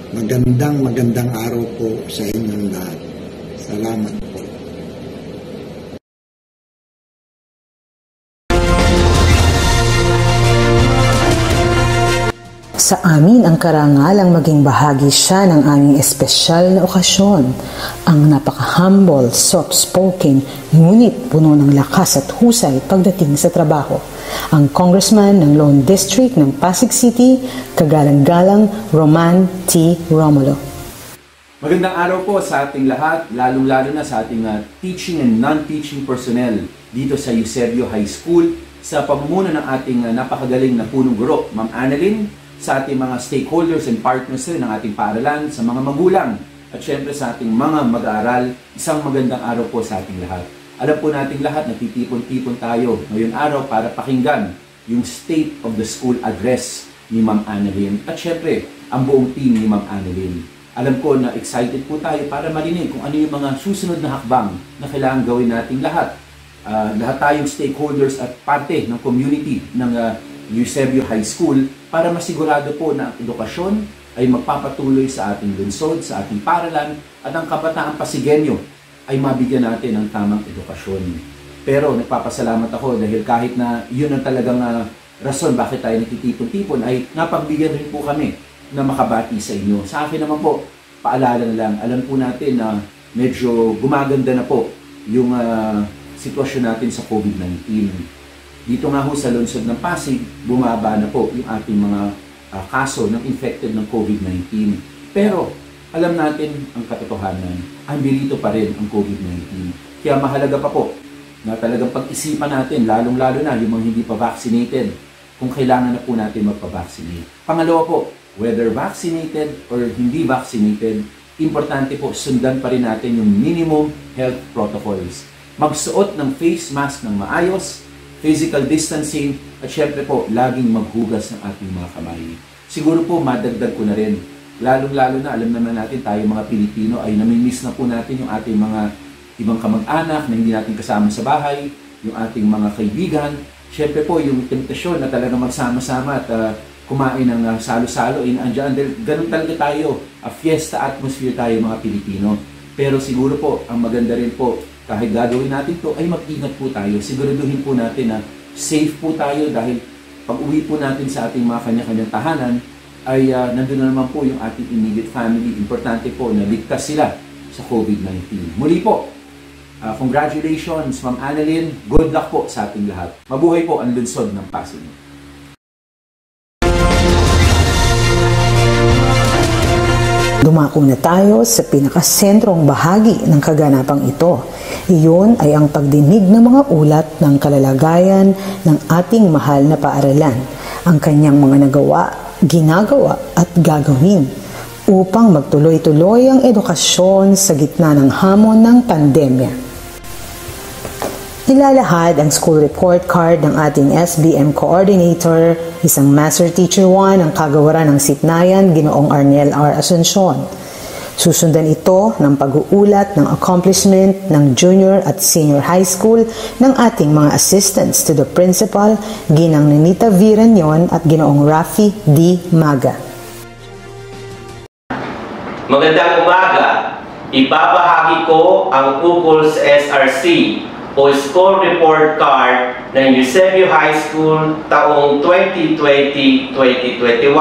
S8: Magandang araw po sa inyong lahat. Salamat po.
S1: Sa amin ang karangalang maging bahagi siya ng aming espesyal na okasyon, ang napaka-humble, soft-spoken, ngunit puno ng lakas at husay pagdating sa trabaho. Ang Congressman ng Lone District ng Pasig City, Kagalang-galang Roman T. Romulo.
S9: Magandang araw po sa ating lahat, lalong-lalo na sa ating teaching and non-teaching personnel dito sa Eusebio High School sa pamumuno ng ating napakagaling na punong guro, Ma'am Annalyn, sa ating mga stakeholders and partners rin ng ating paaralan, sa mga magulang, at syempre sa ating mga mag-aaral, isang magandang araw po sa ating lahat. Alam po nating lahat na titipon-tipon tayo ngayong araw para pakinggan yung State of the School Address ni Ma'am Annalyn at syempre ang buong team ni Ma'am Annalyn. Alam ko na excited po tayo para marinig kung ano yung mga susunod na hakbang na kailangan gawin nating lahat. Lahat tayong stakeholders at parte ng community ng Eusebio High School para masigurado po na ang edukasyon ay magpapatuloy sa ating lungsod, sa ating paaralan at ang kabataang Pasigenyo ay mabigyan natin ng tamang edukasyon. Pero nagpapasalamat ako dahil kahit na yun ang talagang rason bakit tayo nagtitipon-tipon ay napagbigyan rin po kami na makabati sa inyo. Sa akin naman po, paalala na lang, alam po natin na medyo gumaganda na po yung sitwasyon natin sa COVID-19. Dito nga ho sa lungsod ng Pasig, bumaba na po yung ating mga kaso ng infected ng COVID-19. Pero alam natin ang katotohanan, ambirito pa rin ang COVID-19. Kaya mahalaga pa po na talagang pag-isipan natin, lalong-lalo na yung mga hindi pa vaccinated, kung kailangan na po natin magpa-vaccinate. Pangalawa po, whether vaccinated or hindi vaccinated, importante po sundan pa rin natin yung minimum health protocols. Magsuot ng face mask ng maayos, physical distancing, at syempre po, laging maghugas ng ating mga kamay. Siguro po, madagdag ko na rin, lalong-lalo na, alam naman natin tayo mga Pilipino ay namimiss na po natin yung ating mga ibang kamag-anak na hindi natin kasama sa bahay, yung ating mga kaibigan. Siyempre po, yung temptasyon na talaga magsama-sama at kumain ng salo-salo, andyan, ganun talaga tayo, a fiesta atmosphere tayo mga Pilipino. Pero siguro po, ang maganda rin po, kahit gagawin natin to ay mag-ingat po tayo. Siguraduhin po natin na safe po tayo dahil pag uwi po natin sa ating mga kanya-kanyang tahanan, ay nandun na naman po yung ating immediate family. Importante po na ligtas sila sa COVID-19. Muli po, congratulations Ma'am Annalyn. Good luck po sa ating lahat. Mabuhay po ang lungsod ng Pasig.
S1: Dumako na tayo sa pinakasentrong bahagi ng kaganapang ito. Iyon ay ang pagdinig ng mga ulat ng kalalagayan ng ating mahal na paaralan, ang kanyang mga nagawa, ginagawa at gagawin upang magtuloy-tuloy ang edukasyon sa gitna ng hamon ng pandemya. Nilalahad ang school report card ng ating SBM coordinator, isang Master Teacher 1 ng Kagawaran ng Sitnayan, Ginoong Arnel R. Asuncion. Susundan ito ng pag-uulat ng accomplishment ng junior at senior high school ng ating mga assistants to the principal, Ginang Nenita V. Ranyon at Ginoong Rafi D. Maga.
S10: Magandang umaga. Ibabahagi ko ang ukol sa SRC o School Report Card ng Eusebio High School taong 2020-2021.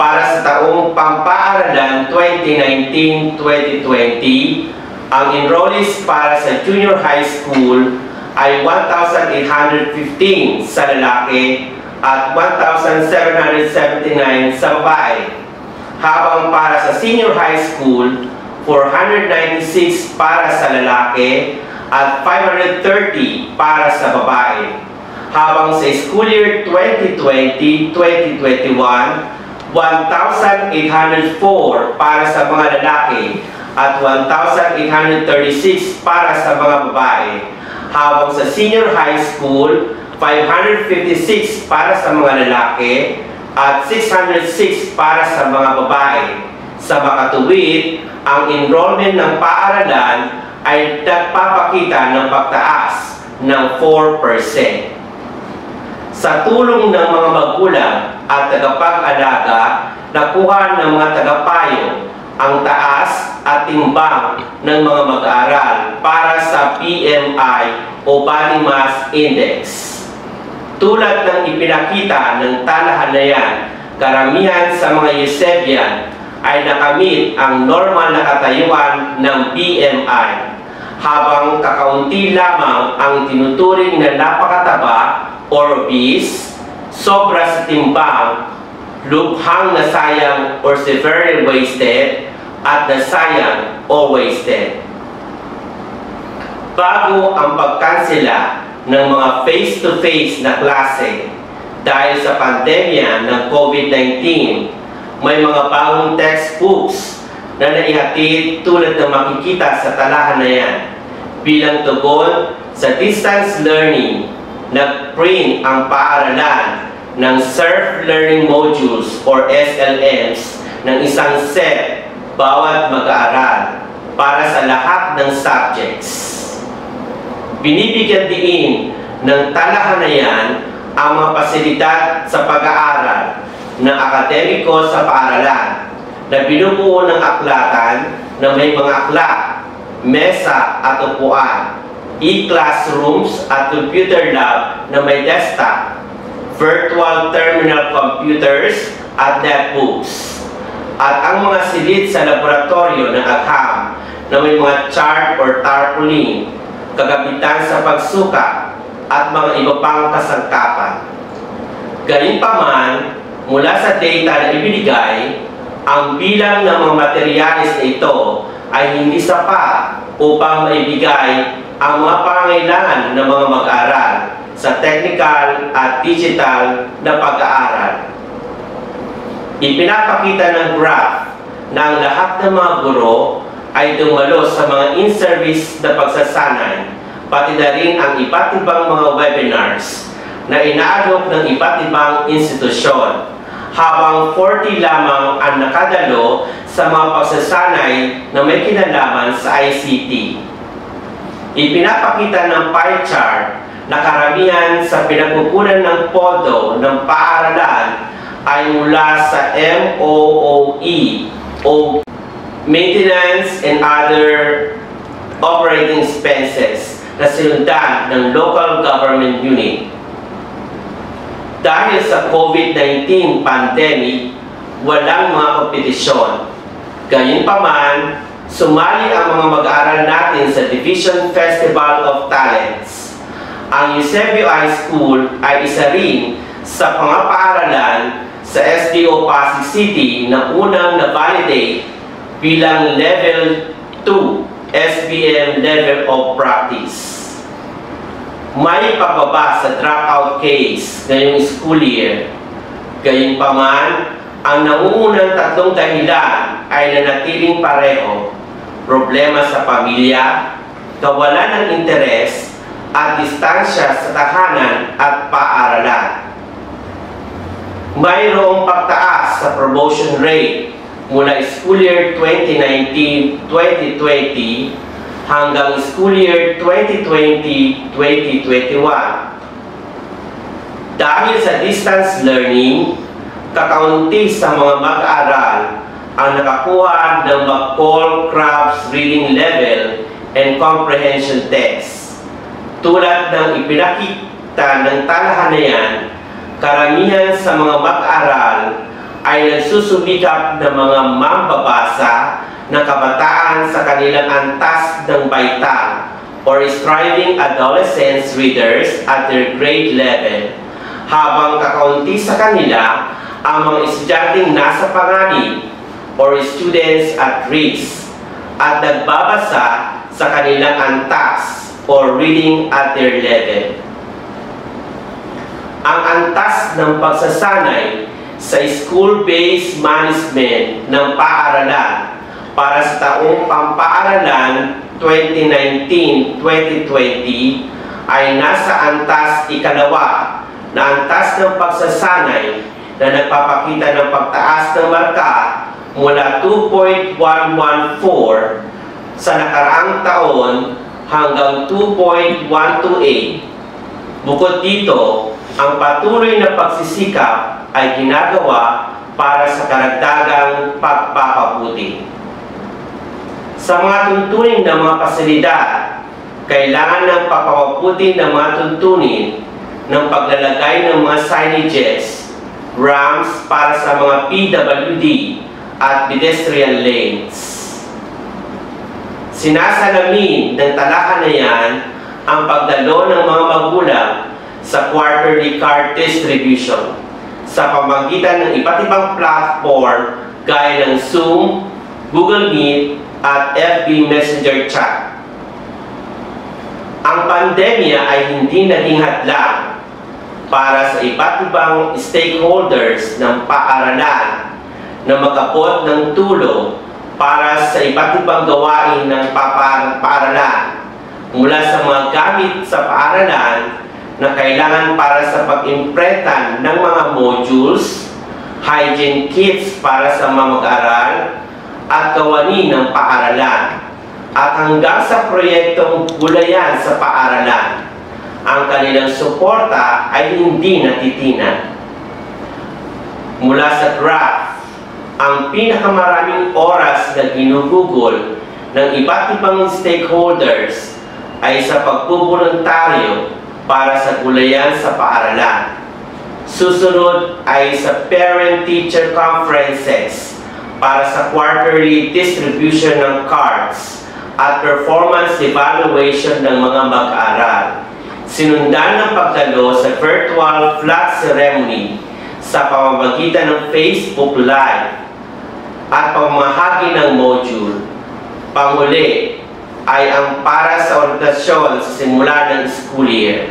S10: Para sa taong pampaaralan 2019-2020, ang enrollees para sa junior high school ay 1,815 sa lalaki at 1,779 sa babae. Habang para sa senior high school, 496 para sa lalaki at 530 para sa babae. Habang sa school year 2020-2021, 1,804 para sa mga lalaki at 1,836 para sa mga babae. Habang sa senior high school, 556 para sa mga lalaki at 606 para sa mga babae. Sa makatuwid, ang enrollment ng paaralan ay nagpapakita ng pagtaas ng 4%. Sa tulong ng mga magulang at tagapag-alaga, nakuha ng mga tagapayo ang taas at timbang ng mga mag-aaral para sa BMI o Body Mass Index. Tulad ng ipinakita ng talahanayan, karamihan sa mga Eusebian ay nakamit ang normal na katayuan ng BMI, habang kakaunti lamang ang tinuturing na napakataba or obese, sobra sa timbang, lubhang nasayang or severely wasted, at nasayang o wasted. Bago ang pagkansela ng mga face-to-face na klase dahil sa pandemya ng COVID-19, may mga bagong textbooks na naihatid tulad ng makikita sa talahanayan. Bilang tugon sa distance learning, nag-print ang paaralan ng Self-Learning Modules or SLMs ng isang set bawat mag-aaral para sa lahat ng subjects. Binibigyan diin ng talahanayan ang mga pasilidad sa pag-aaral ng akademiko sa paaralan na binubuo ng aklatan na may mga aklat, mesa at upuan, e-classrooms at computer lab na may desktop, virtual terminal computers at netbooks, at ang mga silid sa laboratorio ng agham na may mga chart or tarpaulin, kagabitan sa pagsuka at mga iba pang kasangkapan. Gayunpaman, mula sa data na ibinigay, Ang bilang ng mga materyales na ito ay hindi sapat upang maibigay ang mga pangangailangan ng mga mag-aaral sa technical at digital na pag-aaral. Ipinapakita ng graph na ang lahat ng mga guro ay dumalo sa mga in-service na pagsasanay, pati na rin ang iba't ibang mga webinars na inaalok ng iba't ibang institusyon, habang 40 lamang ang nakadalo sa mga pagsasanay na may kinalaman sa ICT. Ipinapakita ng pie chart na karamihan sa pinagkukunan ng pondo ng paaralan ay mula sa MOOE o Maintenance and Other Operating Expenses na sinundan ng Local Government Unit. Dahil sa COVID-19 pandemic, walang mga kompetisyon. Gayunpaman, sumali ang mga mag-aaral natin sa Division Festival of Talents. Ang Eusebio High School ay isa rin sa mga paaralan sa SDO Pasig City na unang na-validate bilang Level 2 SBM Level of Practice. May pagbaba sa dropout case ngayong school year. Gayunpaman, ang nangungunang tatlong dahilan ay nanatiling pareho: problema sa pamilya, kawalan ng interes, at distansya sa tahanan at paaralan. Mayroong pagtaas sa promotion rate mula school year 2019-2020 hanggang school year 2020-2021. Dahil sa distance learning, kakaunti sa mga mag-aaral ang nakakuha ng McCall-Krabs Reading Level and Comprehension Test. Tulad ng ipinakita ng talahanayan, karamihan sa mga mag-aaral ay nagsusumikap ng mga mambabasa ng kabataan sa kanilang antas ng baita or striving adolescents readers at their grade level, habang kakaunti sa kanila ang mga estudyanteng nasa panganib or students at risk at nagbabasa sa kanilang antas or reading at their level. Ang antas ng pagsasanay sa school-based management ng paaralan para sa taong pampaaralan 2019-2020 ay nasa antas ikalawa na antas ng pagsasanay na nagpapakita ng pagtaas ng marka mula 2.114 sa nakaraang taon hanggang 2.128. Bukod dito, ang patuloy na pagsisikap ay ginagawa para sa karagdagang pagpapabuti. Sa mga tuntunin ng mga pasilidad, kailangan ng papapabuti ng mga tuntunin ng paglalagay ng mga signages, ramps para sa mga PWD at pedestrian lanes. Sinasalamin ng talahanayan ang pagdalo ng mga magulang sa quarterly card distribution sa pamamagitan ng iba't ibang platform gaya ng Zoom, Google Meet, at FB Messenger chat. Ang pandemya ay hindi naging hadlang para sa iba't ibang stakeholders ng paaralan na magabot ng tulong para sa iba't ibang gawain ng paaralan, mula sa mga gamit sa paaralan na kailangan para sa pag-impretan ng mga modules, hygiene kits para sa mga mag-aaral, at kawani ng paaralan, at hanggang sa proyektong gulayan sa paaralan. Ang kanilang suporta ay hindi natitinag. Mula sa graph, ang pinakamaraming oras na ginugugol ng iba't ibang stakeholders ay sa pagbuboluntaryo para sa gulayan sa paaralan. Susunod ay sa parent-teacher conferences para sa quarterly distribution ng cards at performance evaluation ng mga mag-aaral. Sinundan ng pagdalo sa virtual flag ceremony sa pamamagitan ng Facebook Live. at pamahagi ng module. Panghuli ay ang para sa orientasyon sa simula ng school year.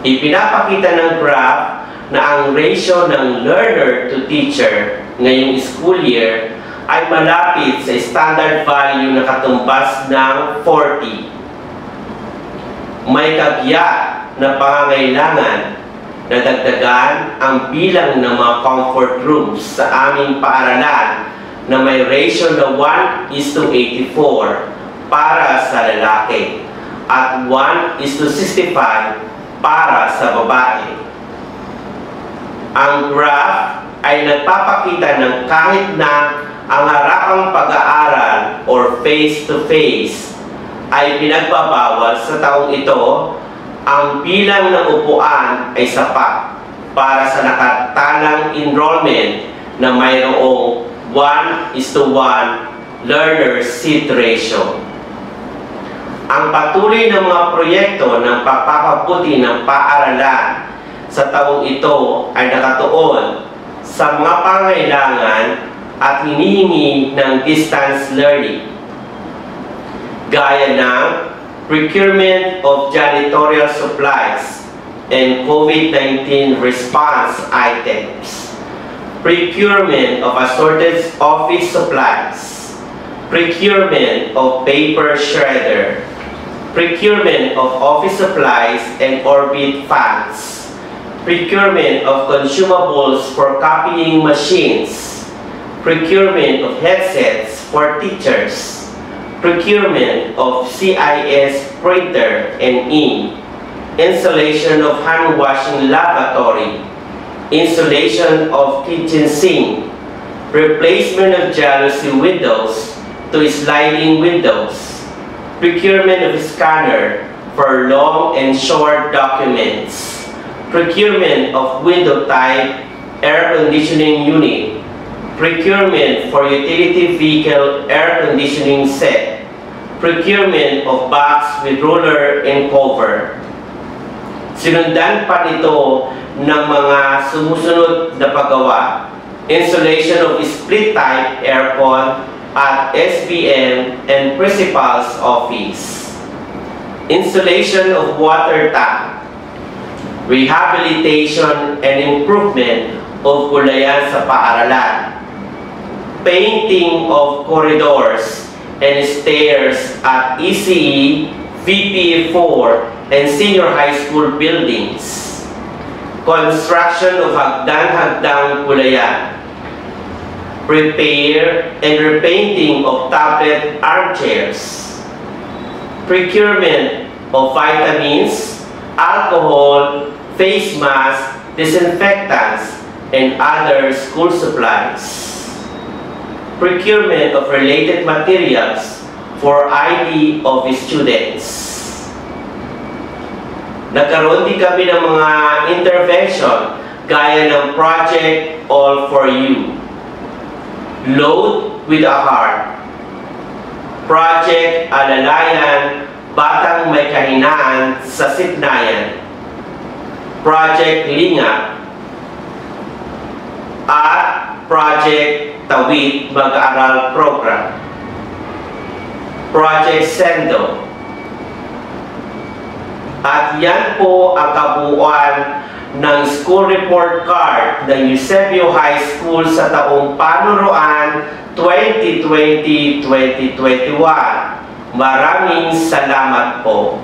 S10: Ipinapakita ng graph na ang ratio ng learner to teacher ngayong school year ay malapit sa standard value na katumbas ng 40. May kabiyak na pangangailangan na dagdagan ang bilang ng mga comfort rooms sa aming paaralan na may ratio na 1:84 para sa lalaki at 1:65 para sa babae. Ang graph ay nagpapakita ng kahit na ang harapang pag-aaral or face-to-face ay pinagbabawal sa taong ito, ang bilang ng upuan ay sapat para sa nakatalang enrollment na mayroong 1:1 learner seat ratio. Ang patuloy ng mga proyekto ng pagpapabuti ng paaralan sa taong ito ay nakatuon sa mga pangailangan at hinihingi ng distance learning, gaya ng procurement of janitorial supplies and COVID-19 response items, procurement of assorted office supplies, procurement of paper shredder, procurement of office supplies and orbit fans, procurement of consumables for copying machines, procurement of headsets for teachers, procurement of CIS printer and ink, installation of hand washing lavatory, installation of kitchen sink, replacement of jalousie windows to sliding windows, procurement of scanner for long and short documents, procurement of window type air conditioning unit, procurement for utility vehicle air conditioning set, procurement of box with roller and cover. Sinundan pa nito ng mga sumusunod na paggawa: installation of split type aircon at SBM and principal's office, installation of water tap, rehabilitation and improvement of gulayan sa paaralan, painting of corridors and stairs at ECE, VPA4, and senior high school buildings, construction of hagdan-hagdang gulayan, repair and repainting of tablet armchairs, procurement of vitamins, alcohol, face masks, disinfectants, and other school supplies, procurement of related materials for ID of students. Nagkaroon din kami ng mga intervention gaya ng Project All For You, Load with a Heart, Project Alalayan, Batang May Kahinaan sa Siknayan, Project Linga, at Project Tawid Mag-aaral Program, Project Sendo. At yan po ang kabuuan ng school report card ng Eusebio High School sa taong panuruan 2020-2021. Maraming salamat po.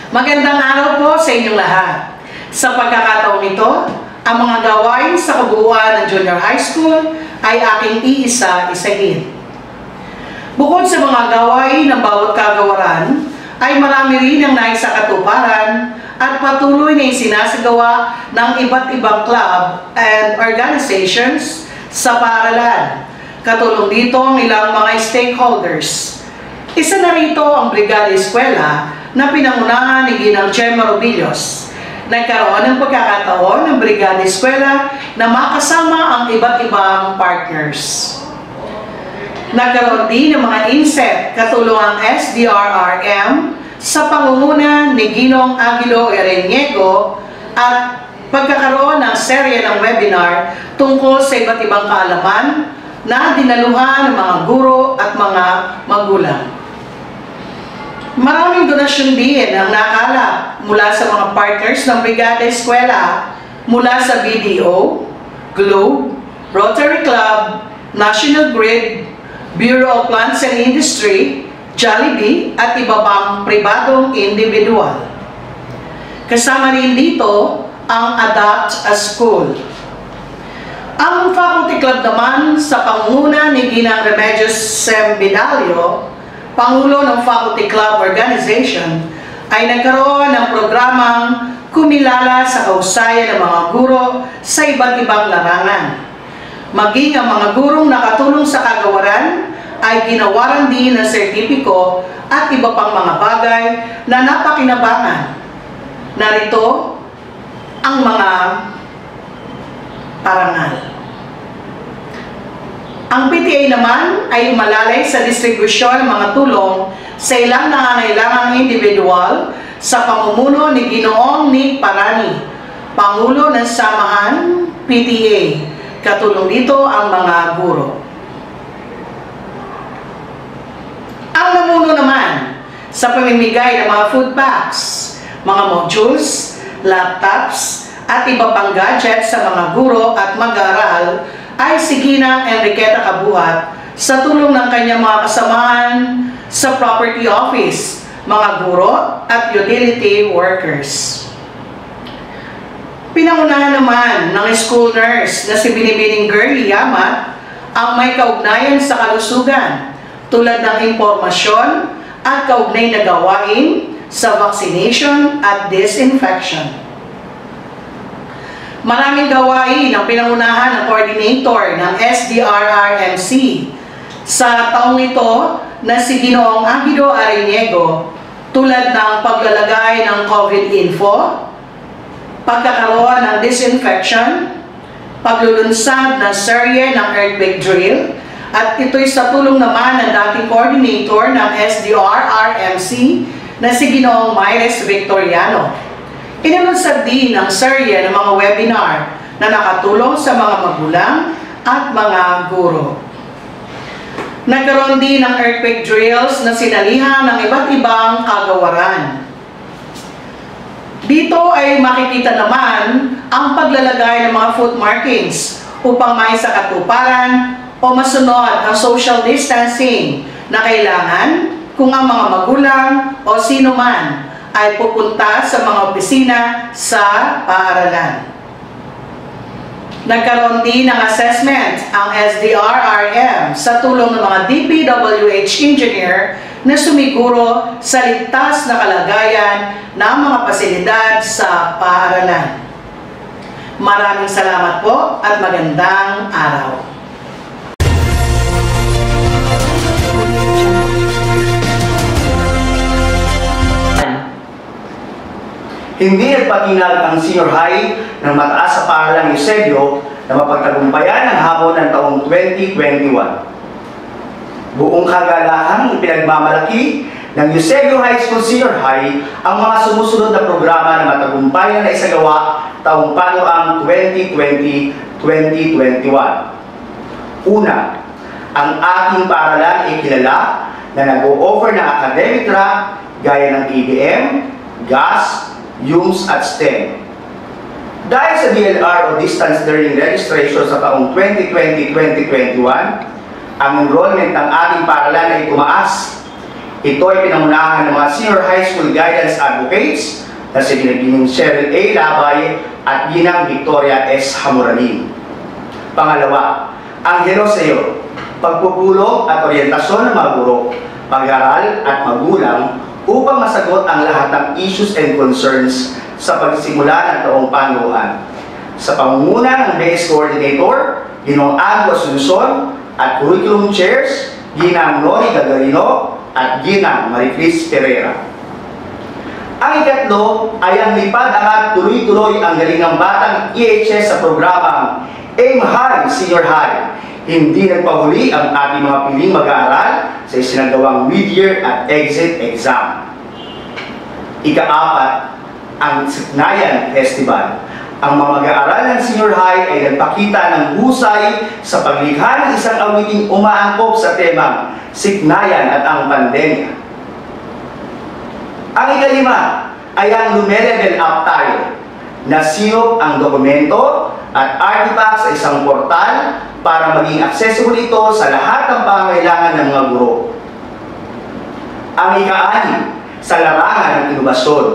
S11: Magandang araw po sa inyong lahat. Sa pagkakataong ito, ang mga gawain sa kabuuan ng Junior High School ay aking iisa-isahin. Bukod sa mga gawain ng bawat kagawaran, ay marami rin ang naisakatuparan at patuloy na isinasagawa ng iba't ibang club and organizations sa paaralan. Katulong dito ang ilang mga stakeholders. Isa na rito ang Brigada Eskwela na pinangunahan ni Ginang Gemma Robillos. Nagkaroon ng pagkakataon ng Brigada Eskwela na makasama ang iba't ibang partners. Nagkaroon din ng mga inset katulong ang SDRRM sa pangunguna ni Ginong Aguilo Ereniego at pagkakaroon ng serye ng webinar tungkol sa iba't ibang kaalaman na dinaluhan ng mga guro at mga magulang. Maraming donasyon din ang nakalap mula sa mga partners ng Brigada Eskwela mula sa BDO, Globe, Rotary Club, National Grid, Bureau of Plants and Industry, Jollibee at iba pang pribadong individual. Kasama rin dito ang Adapt a School. Ang Faculty Club naman sa pangunguna ni Ginang Remedios Sem Bidalio, Pangulo ng Faculty Club Organization, ay nagkaroon ng programang kumilala sa kausayan ng mga guro sa iba't ibang larangan. Maging ang mga gurong nakatulong sa kagawaran ay ginawaran din ng sertipiko at iba pang mga bagay na napakinabangan. Narito ang mga parangal. Ang PTA naman ay umalalay sa distribusyon ng mga tulong sa ilang nangangailangang individual sa pamumuno ni Ginoong Nick Parani, Pangulo ng Samahan PTA. Katulong dito ang mga guro. Ang namuno naman sa pamimigay ng mga food packs, mga modules, laptops, at iba pang gadgets sa mga guro at mag-aaral ay si Ginang Enriqueta Kabuhat sa tulong ng kanyang mga kasamahan sa property office, mga guro at utility workers. Pinangunahan naman ng school nurse na si Binibining Girlie Yamat ang may kaugnayan sa kalusugan tulad ng impormasyon at kaugnay na gawain sa vaccination at disinfection. Maraming gawain ang pinangunahan ng coordinator ng SDRRMC sa taong ito na si Ginoong Aguilo Ereniego tulad ng paglalagay ng COVID info, pagkakaroon ng disinfection, paglulunsad ng serye ng earthquake drill, at ito'y sa tulong naman ng dating coordinator ng SDRRMC na si Ginoong Myres Victoriano. Inalunsad din ang serye ng mga webinar na nakatulong sa mga magulang at mga guro. Nagkaroon din ng earthquake drills na sinalihan ng iba't ibang kagawaran. Dito ay makikita naman ang paglalagay ng mga foot markings upang maisakatuparan o masunod ang social distancing na kailangan kung ang mga magulang o sino man ay pupunta sa mga opisina sa paaralan. Nagkaroon din ng assessment ang SDRRM sa tulong ng mga DPWH engineer na sumiguro sa ligtas na kalagayan ng mga pasilidad sa paaralan. Maraming salamat po at magandang araw.
S12: Hindi nagpatinag ang senior high ng mataas sa paaralang Eusebio na mapagtagumpayan ang hapon ng taong 2021. Buong kagalahang ipinagmamalaki ng Eusebio High School Senior High ang mga sumusunod na programa na matagumpay na naisagawa taong panuang 2020-2021. Una, ang ating paaralan ay kilala na nag-o-offer ng academic track gaya ng EBM, GAS, UMS at STEM. Dahil sa DLR o Distance Learning Registration sa taong 2020-2021, ang enrollment ng ating paaralan ay tumaas. Ito ay pinangunahan ng mga senior high school guidance advocates na si Ginang Cheryl A. Labay at Ginang Victoria S. Hamuranin. Pangalawa, ang hero sa iyo, pagpupulong at oryentasyon ng mga guro, mag-aaral at magulang upang masagot ang lahat ng issues and concerns sa pagsimula ng taong panuan. Sa pangunguna ng BS Coordinator, Ginoong Agua Asuncion at Curriculum Chairs, Ginang Nori Gagarino at Ginang Maricris Pereira. Ang ikatlo ay ang lipad at tuloy-tuloy ang galing ng batang EHS sa programang Aim High Senior High. Hindi nagpahuli ang ating mga piling mag-aaral sa isinagawang mid-year at exit exam. Ika-4, ang Siknayan Festival. Ang mga mag-aaral ng senior high ay nagpakita ng husay sa paglikha ng isang awiting umaangkop sa temang Siknayan at ang pandemya. Ang ika-5 ay ang lume-level up tayo, na sinop ang dokumento at artifacts sa isang portal para maging accessible ito sa lahat ng pangangailangan ng mga guro. Ang ika-6 sa larangan ng inobasyon,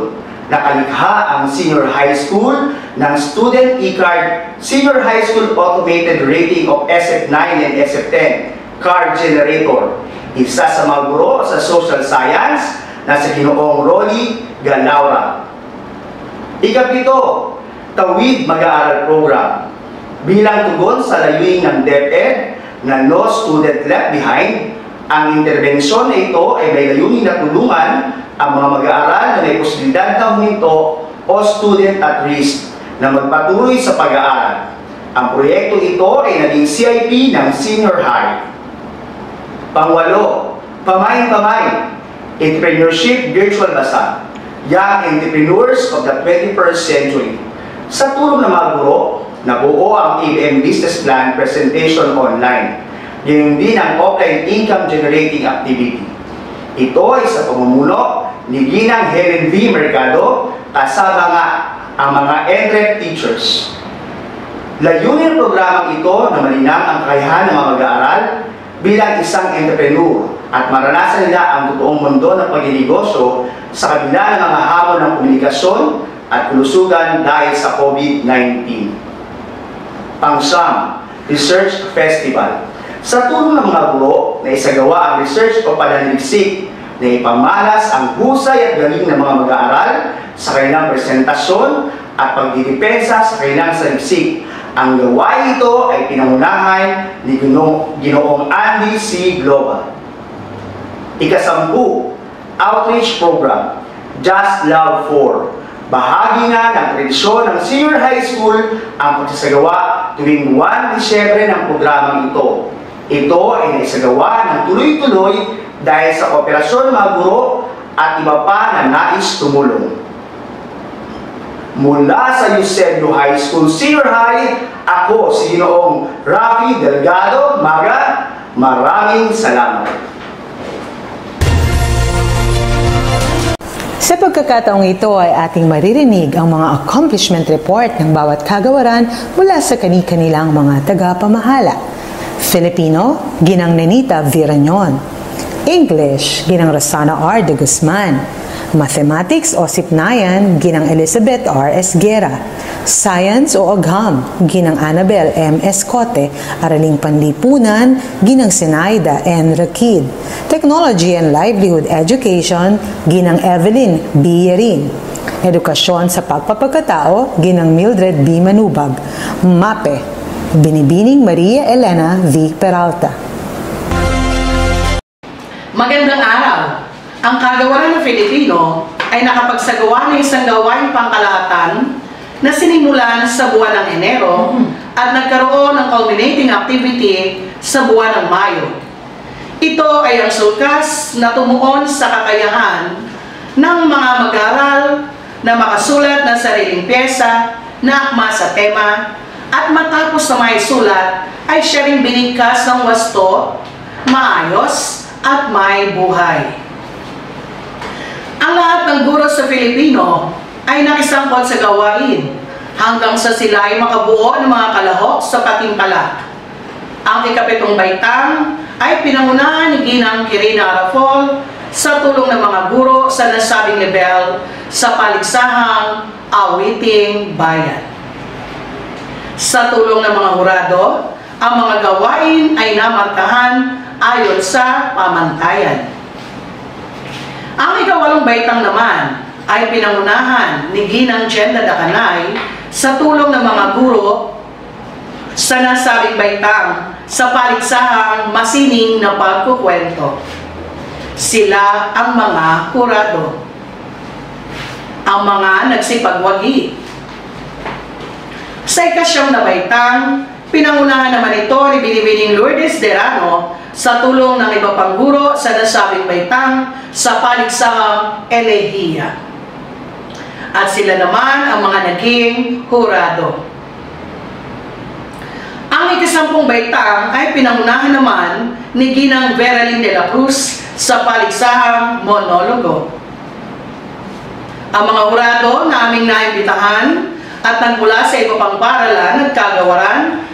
S12: nakalikha ang senior high school ng Student e-card Senior High School Automated Rating of SF9 and SF10 Card Generator. Isa sa mga guro sa Social Science na si Ginoong Rolly Galaura. Ika-7, Tawid Mag-aaral Program. Bilang tugon sa layunin ng DepEd na No Student Left Behind, ang interbensyon na ito ay may layunin na tulungan ang mga mag-aaral na may posibilidad na huminto o student at risk na magpatuloy sa pag-aaral. Ang proyekto ito ay naging CIP ng senior high. Pang-8, Pamain-Pamain, Entrepreneurship Virtual Bazaar, Young Entrepreneurs of the 21st Century. Sa tulong ng mga guro, nabuo ang ABM Business Plan Presentation online. Ganyan din ang offline income generating activity. Ito ay sa pamumuno ni Ginang Helen V. Mercado kasama nga ang mga NREP teachers. Layunin ng programang ito na malinang ang kakayahan ng mga mag-aaral bilang isang entrepreneur at maranasan nila ang totoong mundo ng pagnegosyo sa kabila ng mga hamon ng komunikasyon at kulusugan dahil sa COVID-19. Pang-9, Research Festival. Sa tulong ng mga guro na isagawa ang research o pananaliksik na ipamalas ang husay at galing ng mga mag-aaral sa kanilang presentasyon at pagdidepensa sa kanilang saliksik. Ang gawain ito ay pinangunahan ni Ginoong Andy C. Global. Ika-10, Outreach Program, Just Love 4. Bahagi nga ng tradisyon ng senior high school ang pagsasagawa tuwing 1 Disyembre ng programang ito. Ito ay naisagawa ng tuloy-tuloy dahil sa kooperasyon ng mga guro at iba pa na nais tumulong. Mula sa Eusebio High School Senior High, ako si Ginoong Rafi Delgado Maga. Maraming salamat.
S1: Sa pagkakataong ito ay ating maririnig ang mga accomplishment report ng bawat kagawaran mula sa kani-kanilang mga tagapamahala. Filipino, Ginang Nenita Virañon. English, Ginang Rosana R. de Guzman. Mathematics o Siknayan, Ginang Elizabeth R. Esguera. Science o Agham, Ginang Annabel M. Escote. Araling Panlipunan, Ginang Sinaida N. Rakid. Technology and Livelihood Education, Ginang Evelyn B. Yerin. Edukasyon sa Pagpapagkatao, Ginang Mildred B. Manubag. MAPE, Binibining Maria Elena V. Peralta.
S11: Magandang araw! Ang kagawaran ng Filipino ay nakapagsagawa ng isang gawaing pangkalahatan na sinimulan sa buwan ng Enero at nagkaroon ng culminating activity sa buwan ng Mayo. Ito ay ang sulkas na tumuon sa kakayahan ng mga mag-aaral na makasulat ng sariling pyesa na akma sa tema at matapos na may sulat ay siya ring binigkas ng wasto, maayos at may buhay. Ang lahat ng guro sa Filipino ay nakisangkot sa gawain hanggang sa sila ay makabuo ng mga kalahok sa patimpalak. Ang ika-7 baitang ay pinangunahan ni Ginang Kirina Arafol sa tulong ng mga guro sa nasabing level sa paliksahang awiting bayan. Sa tulong ng mga hurado, ang mga gawain ay namarkahan ayon sa pamantayan. Ang ika-8 baitang naman ay pinangunahan ni Ginang Jenda Dacanay sa tulong ng mga guro sa nasabing baitang sa paliksahang masining na pagkukwento. Sila ang mga kurado, ang mga nagsipagwagi. Sa ika-9 na baitang, Pinangunahan naman ito ni Binibining Lourdes Derano sa tulong ng iba pang guro sa nasabing baitang sa paligsahang elehiya. At sila naman ang mga naging hurado. Ang ikasampung baitang ay pinangunahan naman ni Ginang Veralyn de la Cruz sa paligsahang monologo. Ang mga hurado na aming naimbitahan at nagmula sa iba pang paaralan at kagawaran,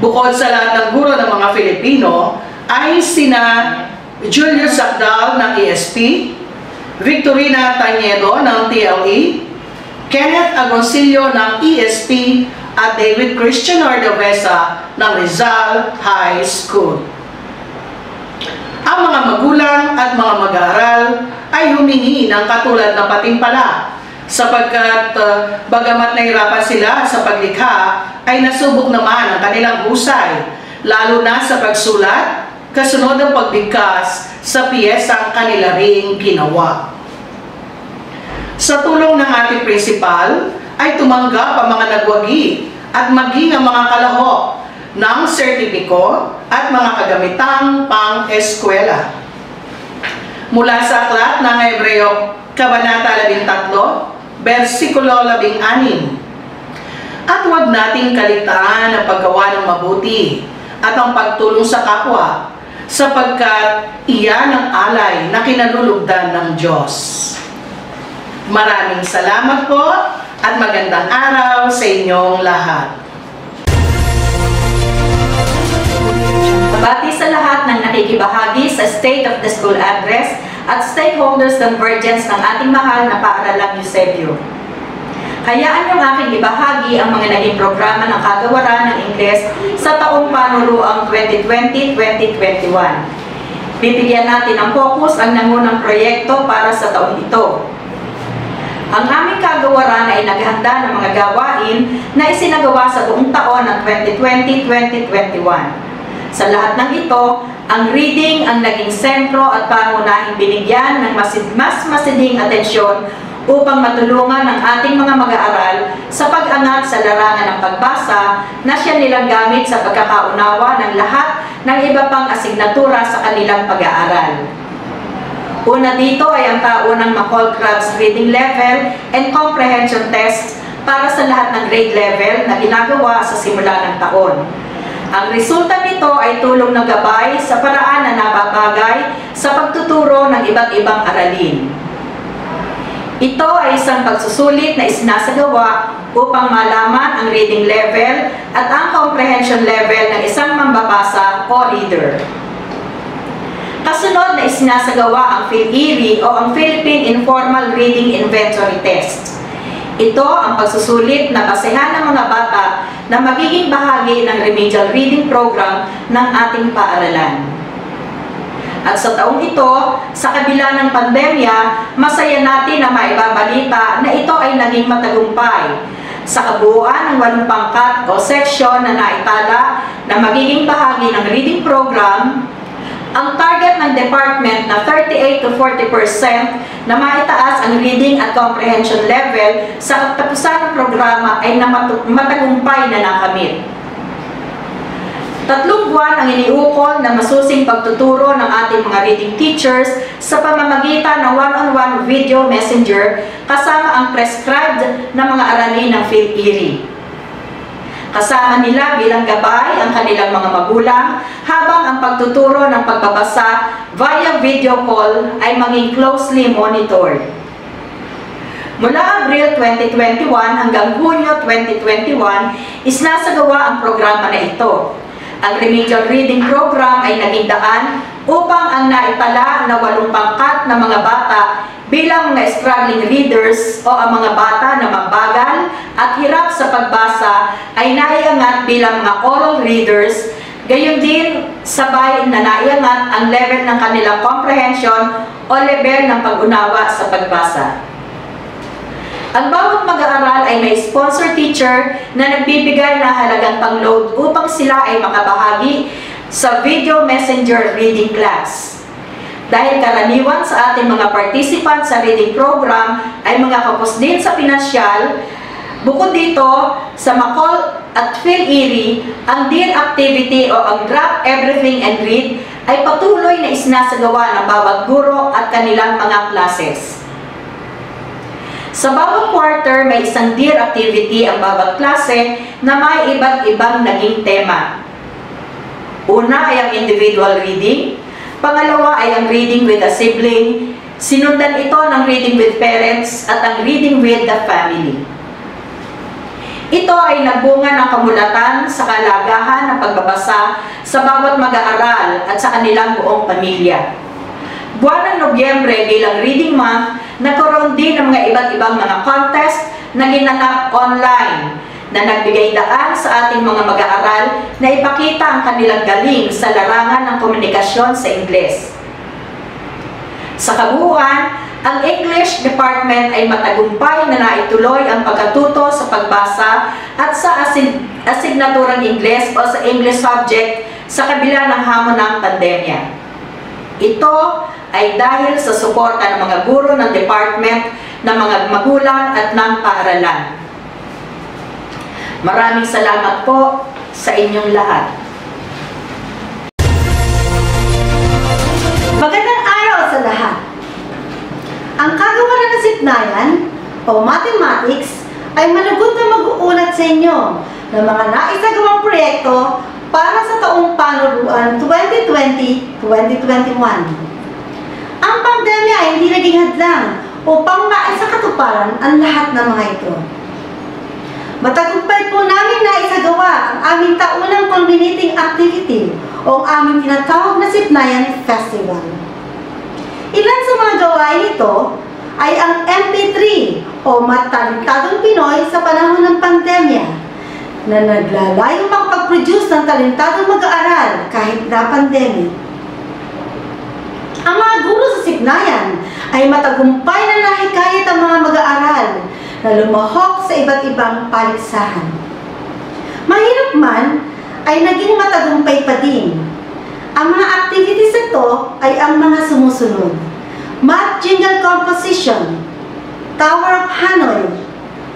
S11: bukod sa lahat ng guro ng mga Filipino, ay sina Julius Sacdal ng ESP, Victorina Tañedo ng TLE, Kenneth Agoncillo ng ESP, at David Christian Ordovesa ng Rizal High School. Ang mga magulang at mga mag-aaral ay humingi ng katulad na patimpala sapagkat bagamat nahirapan sila sa paglikha, ay nasubok naman ang kanilang husay, lalo na sa pagsulat, kasunod ang pagbigkas sa piyesang kanila ring ginawa. Sa tulong ng ating prinsipal, ay tumanggap ang mga nagwagi at maging ang mga kalahok ng sertipiko at mga kagamitang pang-eskwela. Mula sa aklat ng Hebreo, Kabanata 13, versikulo 16. At huwag nating kaligtaan ang paggawa ng mabuti at ang pagtulong sa kapwa, sapagkat iyan ang alay na kinalulugdan ng Diyos. Maraming salamat po at magandang araw sa inyong lahat.
S13: Mabati sa lahat ng nakikibahagi sa State of the School Address at stakeholders convergence ng ating mahal na paaralang Eusebio. Hayaan niyong aking ibahagi ang mga naging programa ng kagawaran ng Ingles sa taong panuruang 2020-2021. Bibigyan natin ng focus ang nangunang proyekto para sa taong ito. Ang aming kagawaran ay naghanda ng mga gawain na isinagawa sa buong taon ng 2020-2021. Sa lahat ng ito, ang reading ang naging sentro at pangunahing binigyan ng mas masidhing atensyon upang matulungan ang ating mga mag-aaral sa pag-angat sa larangan ng pagbasa na siya nilang gamit sa pagkakaunawa ng lahat ng iba pang asignatura sa kanilang pag-aaral. Una dito ay ang taunang McCall-Crabs Reading Level and Comprehension Test para sa lahat ng grade level na ginagawa sa simula ng taon. Ang resulta nito ay tulong na gabay sa paraan na nababagay sa pagtuturo ng iba't ibang aralin. Ito ay isang pagsusulit na isinasagawa upang malaman ang reading level at ang comprehension level ng isang mambabasa o reader. Kasunod na isinasagawa ang PhilErie o ang Philippine Informal Reading Inventory Test. Ito ang pagsusulit na basehan ng mga bata na magiging bahagi ng remedial reading program ng ating paaralan. At sa taong ito, sa kabila ng pandemya, masaya natin na maibabalita na ito ay naging matagumpay. Sa kabuuan ng 8 pangkat o section na naitala na magiging bahagi ng reading program, ang target ng department na 38 to 40% na maitaas ang reading at comprehension level sa katapusan ng programa ay matagumpay na nakamit. 3 buwan ang iniukol na masusing pagtuturo ng ating mga reading teachers sa pamamagitan ng one-on-one video messenger kasama ang prescribed na mga aralin ng PhilErie. Kasama nila bilang gabay ang kanilang mga magulang habang ang pagtuturo ng pagbabasa via video call ay maging closely monitored. Mula Abril 2021 hanggang Hunyo 2021, isinasagawa ang programa na ito. Ang remedial reading program ay naging daan upang ang naitala na 8 pangkat na mga bata bilang mga struggling readers o ang mga bata na mabagal at hirap sa pagbasa ay naiangat bilang mga oral readers, gayon din sabay na naiangat ang level ng kanilang comprehension o level ng pag-unawa sa pagbasa. Ang bawat mag-aaral ay may sponsor teacher na nagbibigay ng halagang pang-load upang sila ay makabahagi sa video messenger reading class. Dahil karaniwan sa ating mga participants sa reading program ay mga kapos din sa pinansyal, Bukod dito, sa McCall at Phil-Erie, ang DEAR activity o ang Drop Everything and Read ay patuloy na isinasagawa ng bawat guro at kanilang mga classes. Sa bawat quarter, may isang DEAR activity ang bawat klase na may iba't ibang naging tema. Una ay ang individual reading, pangalawa ay ang reading with a sibling, sinundan ito ng reading with parents at ang reading with the family. Ito ay nagbunga ng kamulatan sa kalagahan ng pagbabasa sa bawat mag-aaral at sa kanilang buong pamilya. Buwan ng Nobyembre bilang Reading Month, nagkaroon din ng mga iba't ibang mga contest na ginanap online na nagbigay daan sa ating mga mag-aaral na ipakita ang kanilang galing sa larangan ng komunikasyon sa Ingles. Sa kabuuan, ang English Department ay matagumpay na naituloy ang pagkatuto sa pagbasa at sa asignaturang Ingles o sa English subject sa kabila ng hamon ng pandemya. Ito ay dahil sa suporta ng mga guro ng department, ng mga magulang at ng paaralan. Maraming salamat po sa inyong lahat.
S14: Magandang araw sa lahat. Ang kagawaran ng Sipnayan o Mathematics ay malugod na mag-uulat sa inyo ng mga naisagawang proyekto para sa taong panuruan 2020-2021. Ang pandemya ay hindi naging hadlang upang maisakatuparan ang lahat ng mga ito. Matagumpay po namin naisagawa ang aming taunang culminating activity o ang aming tinatawag na Sipnayan Festival. Ilan sa mga gawain ito ay ang MP3 o Matalentadong Pinoy sa panahon ng pandemya na naglalayong makapag-produce ng talentadong mag-aaral kahit na pandemic. Ang mga guro sa Sipnayan ay matagumpay na nahikayat ang mga mag-aaral na lumahok sa iba't ibang paligsahan. Mahirap man, ay naging matagumpay pa din. Ang mga activities ito ay ang mga sumusunod: Math Jingle Composition, Tower of Hanoi,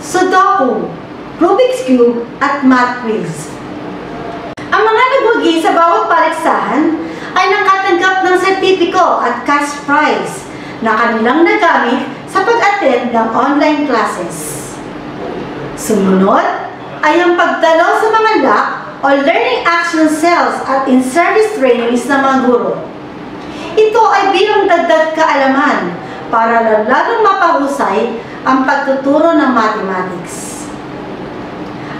S14: Sudoku, Rubik's Cube, at Math Quiz. Ang mga nagwagi sa bawat paligsahan ay nakatanggap ng sertipiko at cash prize na kanilang nagamit sa pag-attend ng online classes. Sumunod ay ang pagdalo sa mga LAC o Learning Action Cells at in-service trainings ng mga guro. Ito ay bilang dagdag kaalaman para lalong mapahusay ang pagtuturo ng mathematics.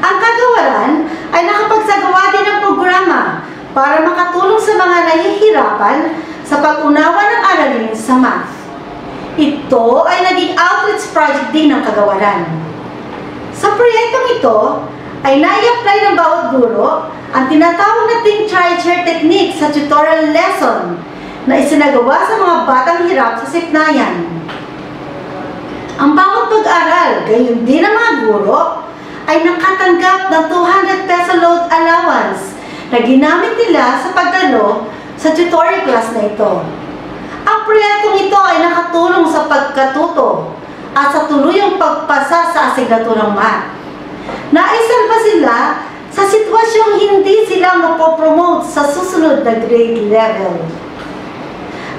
S14: Ang kagawaran ay nakapagsagawa din ng programa para makatulong sa mga nahihirapan sa pag-unawa ng aralin sa math. Ito ay naging outreach project din ng kagawaran. Sa proyektong ito, ay nai-apply ng bawat guro ang tinatawag na Think, Try, Share technique sa tutorial lesson na isinagawa sa mga batang hirap sa Sipnayan. Ang bawat pag-aral, gayon din ang mga guro, ay nakatanggap ng 200 peso load allowance na ginamit nila sa pagdalo sa tutorial class na ito. Ang proyektong ito ay nakatulong sa pagkatuto at sa tuluyang pagpasa sa asignaturang math. Naisalba sila sa sitwasyong hindi sila mapopromote sa susunod na grade level.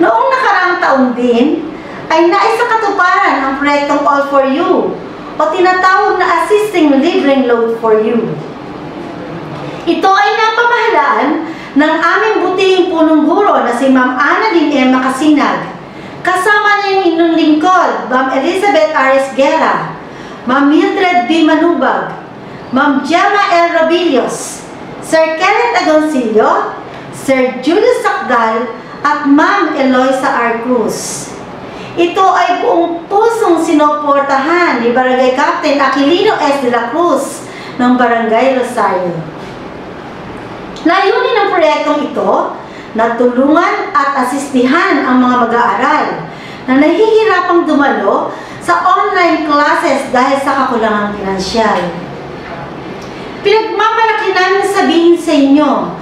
S14: Noong nakaraang taon din, ay naisakatuparan ang proyektong All for You o tinatawag na Assisting Libreng Load for You. Ito ay napamahalaan ng aming butihing punong guro na si Ma'am Annalyn M. Makasinag. Kasama niya yung inyong lingkod, Ma'am Elizabeth Ares Guerra, Ma'am Mildred B. Manubag, Ma'am Gemma L. Robillos, Sir Kenneth Agoncillo, Sir Julius Sakdal, at Ma'am Eloisa R. Cruz. Ito ay buong pusong sinuportahan ni Barangay Captain Aquilino S. de la Cruz ng Barangay Rosario. Layunin ng proyektong ito na tulungan at asistihan ang mga mag-aaral na nahihirapang dumalo sa online classes dahil sa kakulangang pinansyal. Pinagmamalaki namin sabihin sa inyo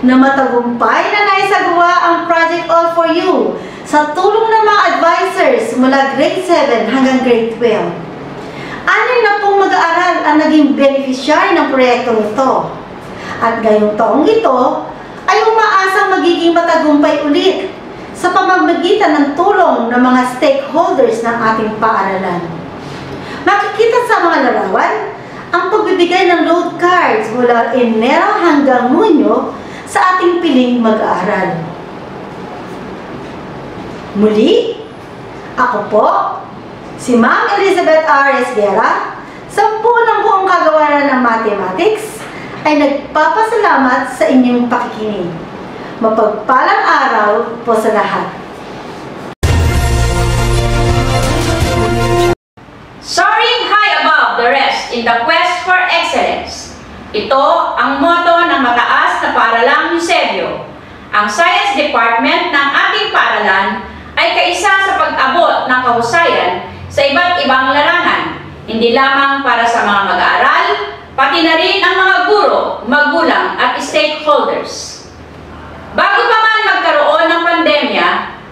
S14: na matagumpay na naisagawa ang Project All for You sa tulong ng mga advisors mula grade 7 hanggang grade 12. 6 na pong mag-aaral ang beneficiary ng proyektong ito. At ngayong taong ito ay umaasang magiging matagumpay ulit sa pamamagitan ng tulong ng mga stakeholders ng ating paaralan. Makikita sa mga larawan ang pagbibigay ng load cards mula Enero hanggang Hunyo sa ating piling mag-aaral. Muli, ako po, si Ma'am Elizabeth R. Esguera, 10 ng buong kagawaran ng mathematics, ay nagpapasalamat sa inyong pakikinig. Mapagpalang araw po sa lahat.
S15: Soaring high above the rest in the quest for excellence. Ito ang motto ng mataas na paaralang Eusebio. Ang Science Department ng ating paaralan ay kaisa sa pag-abot ng kahusayan sa iba't ibang larangan, hindi lamang para sa mga mag-aaral, pati na rin ang mga guro, magulang at stakeholders. Bago pa man magkaroon ng pandemya,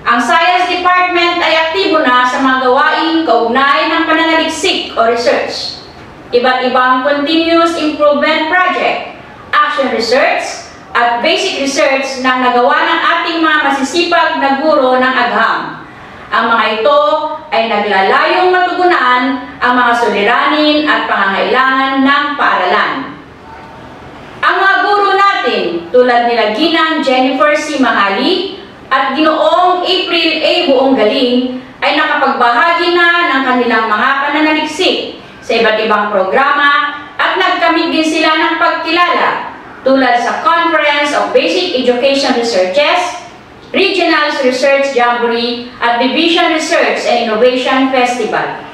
S15: ang Science Department ay aktibo na sa mga gawaing kaugnay ng pananaliksik o research, iba't ibang continuous improvement project, action research, at basic research na nagawa ng ating mga masisipag na guro ng agham. Ang mga ito ay naglalayong matugunan ang mga suliranin at pangangailangan ng paaralan. Ang mga guro natin tulad nila Ginang Jennifer C. Mahali at Ginoong April A. Buonggaling ay nakapagbahagi na ng kanilang mga pananaliksik sa iba't ibang programa at nagkamit din sila ng pagkilala tulad sa Conference of Basic Education Researches, Regional Research Jamboree at Division Research and Innovation Festival.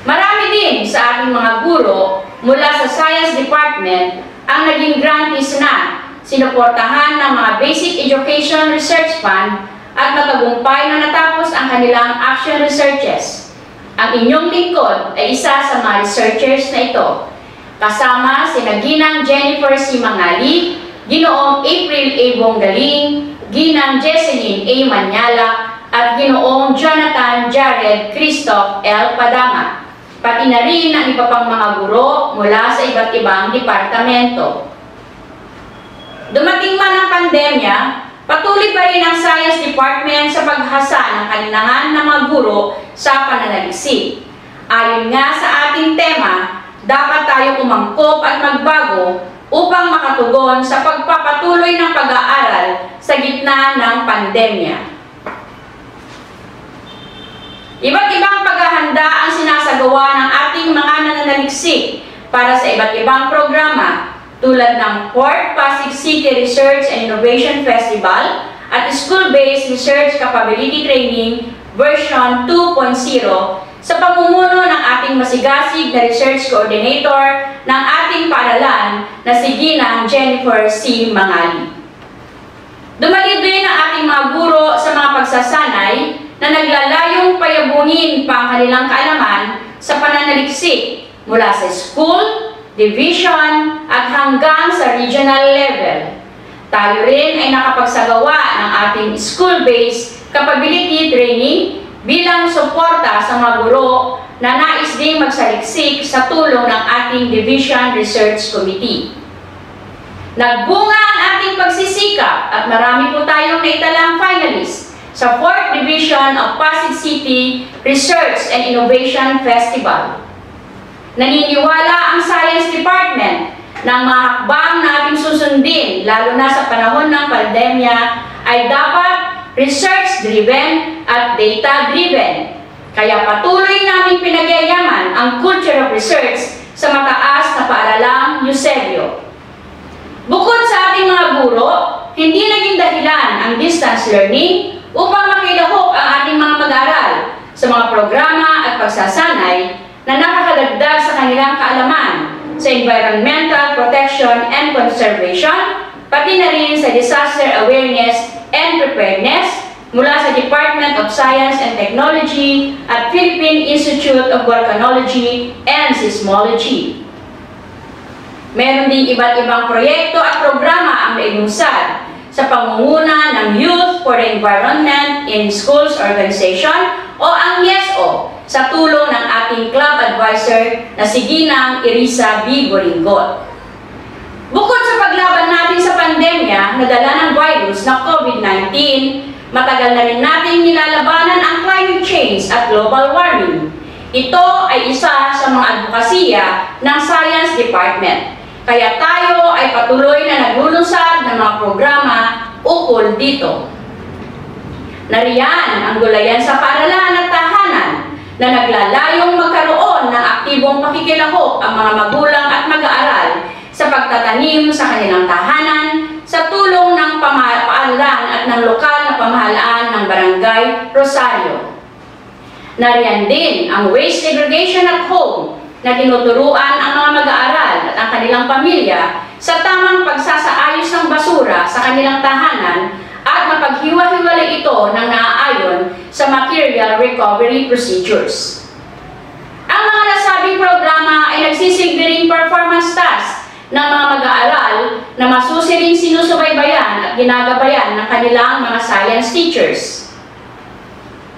S15: Marami din sa ating mga guro mula sa Science Department ang naging grantees na sinuportahan ng mga Basic Education Research Fund at matagumpay na natapos ang kanilang action researches. Ang inyong lingkod ay isa sa mga researchers na ito, kasama si Ginang Jennifer C. Mangali, Ginoong April A. Buonggaling, Ginang Jesseline A. Manyala, at Ginoong Jonathan Jared Christoph L. Padama, pati na rin ang iba pang mga guro mula sa iba't ibang departamento. Dumating man ang pandemya, patuloy pa rin ang Science Department sa paghasa ng kalinangan ng mga guro sa pananaliksik. Ayon nga sa ating tema, dapat tayo umangkop at magbago upang makatugon sa pagpapatuloy ng pag-aaral sa gitna ng pandemya. Iba't ibang paghahanda ang sinasagawa ng ating mga nananaliksik para sa iba't ibang programa tulad ng 4th Pasig City Research and Innovation Festival at School-Based Research Capability Training version 2.0 sa pamumuno ng ating masigasig na research coordinator ng ating paaralan na si Ginang Jennifer C. Mangali. Dumalit din ang ating mga guro sa mga pagsasanay na naglalayong payabungin pa ang kanilang kaalaman sa pananaliksik mula sa school, division, at hanggang sa regional level. Tayo rin ay nakapagsagawa ng ating school-based capability training bilang suporta sa mga guro na nais ding magsaliksik sa tulong ng ating Division Research Committee. Nagbunga ang ating pagsisikap at marami po tayong naitalang finalists sa 4th Division of Pasig City Research and Innovation Festival. Naniniwala ang Science Department ng mga hakbang na ating susundin, lalo na sa panahon ng pandemya, ay dapat research-driven at data-driven. Kaya patuloy namin pinagyayaman ang culture of research sa mataas na paaralang Eusebio. Bukod sa ating mga guro, hindi naging dahilan ang distance learning upang makilahok ang ating mga mag-aaral sa mga programa at pagsasanay na nakakadagdag sa kanilang kaalaman sa environmental protection and conservation, pati na rin sa disaster awareness and preparedness mula sa Department of Science and Technology at Philippine Institute of Volcanology and Seismology. Meron din iba't ibang proyekto at programa ang nailusad sa pangunguna ng Youth for the Environment in Schools Organization o ang YESO sa tulong ng ating club advisor na si Ginang Irisa B. Boringot. Bukod sa paglaban natin sa pandemya na dala ng virus na COVID-19, matagal na rin natin nilalabanan ang climate change at global warming. Ito ay isa sa mga advokasya ng Science Department. Kaya tayo ay patuloy na naglulunsad ng mga programa ukol dito. Nariyan ang gulayan sa paaralan at tahanan na naglalayong magkaroon ng aktibong pakikilahok ang mga magulang at mag-aaral sa pagtatanim sa kanilang tahanan sa tulong ng paaralan at ng lokal na pamahalaan ng Barangay Rosario. Nariyan din ang waste segregation at home na tinuturuan ang mga mag-aaral at ang kanilang pamilya sa tamang pagsasaayos ng basura sa kanilang tahanan at mapaghiwa-hiwalay ito ng naaayon sa material recovery procedures. Ang mga nasabing programa ay nagsisilbing performance task ng mga mag-aaral na masusiring sinusubaybayan at ginagabayan ng kanilang mga science teachers.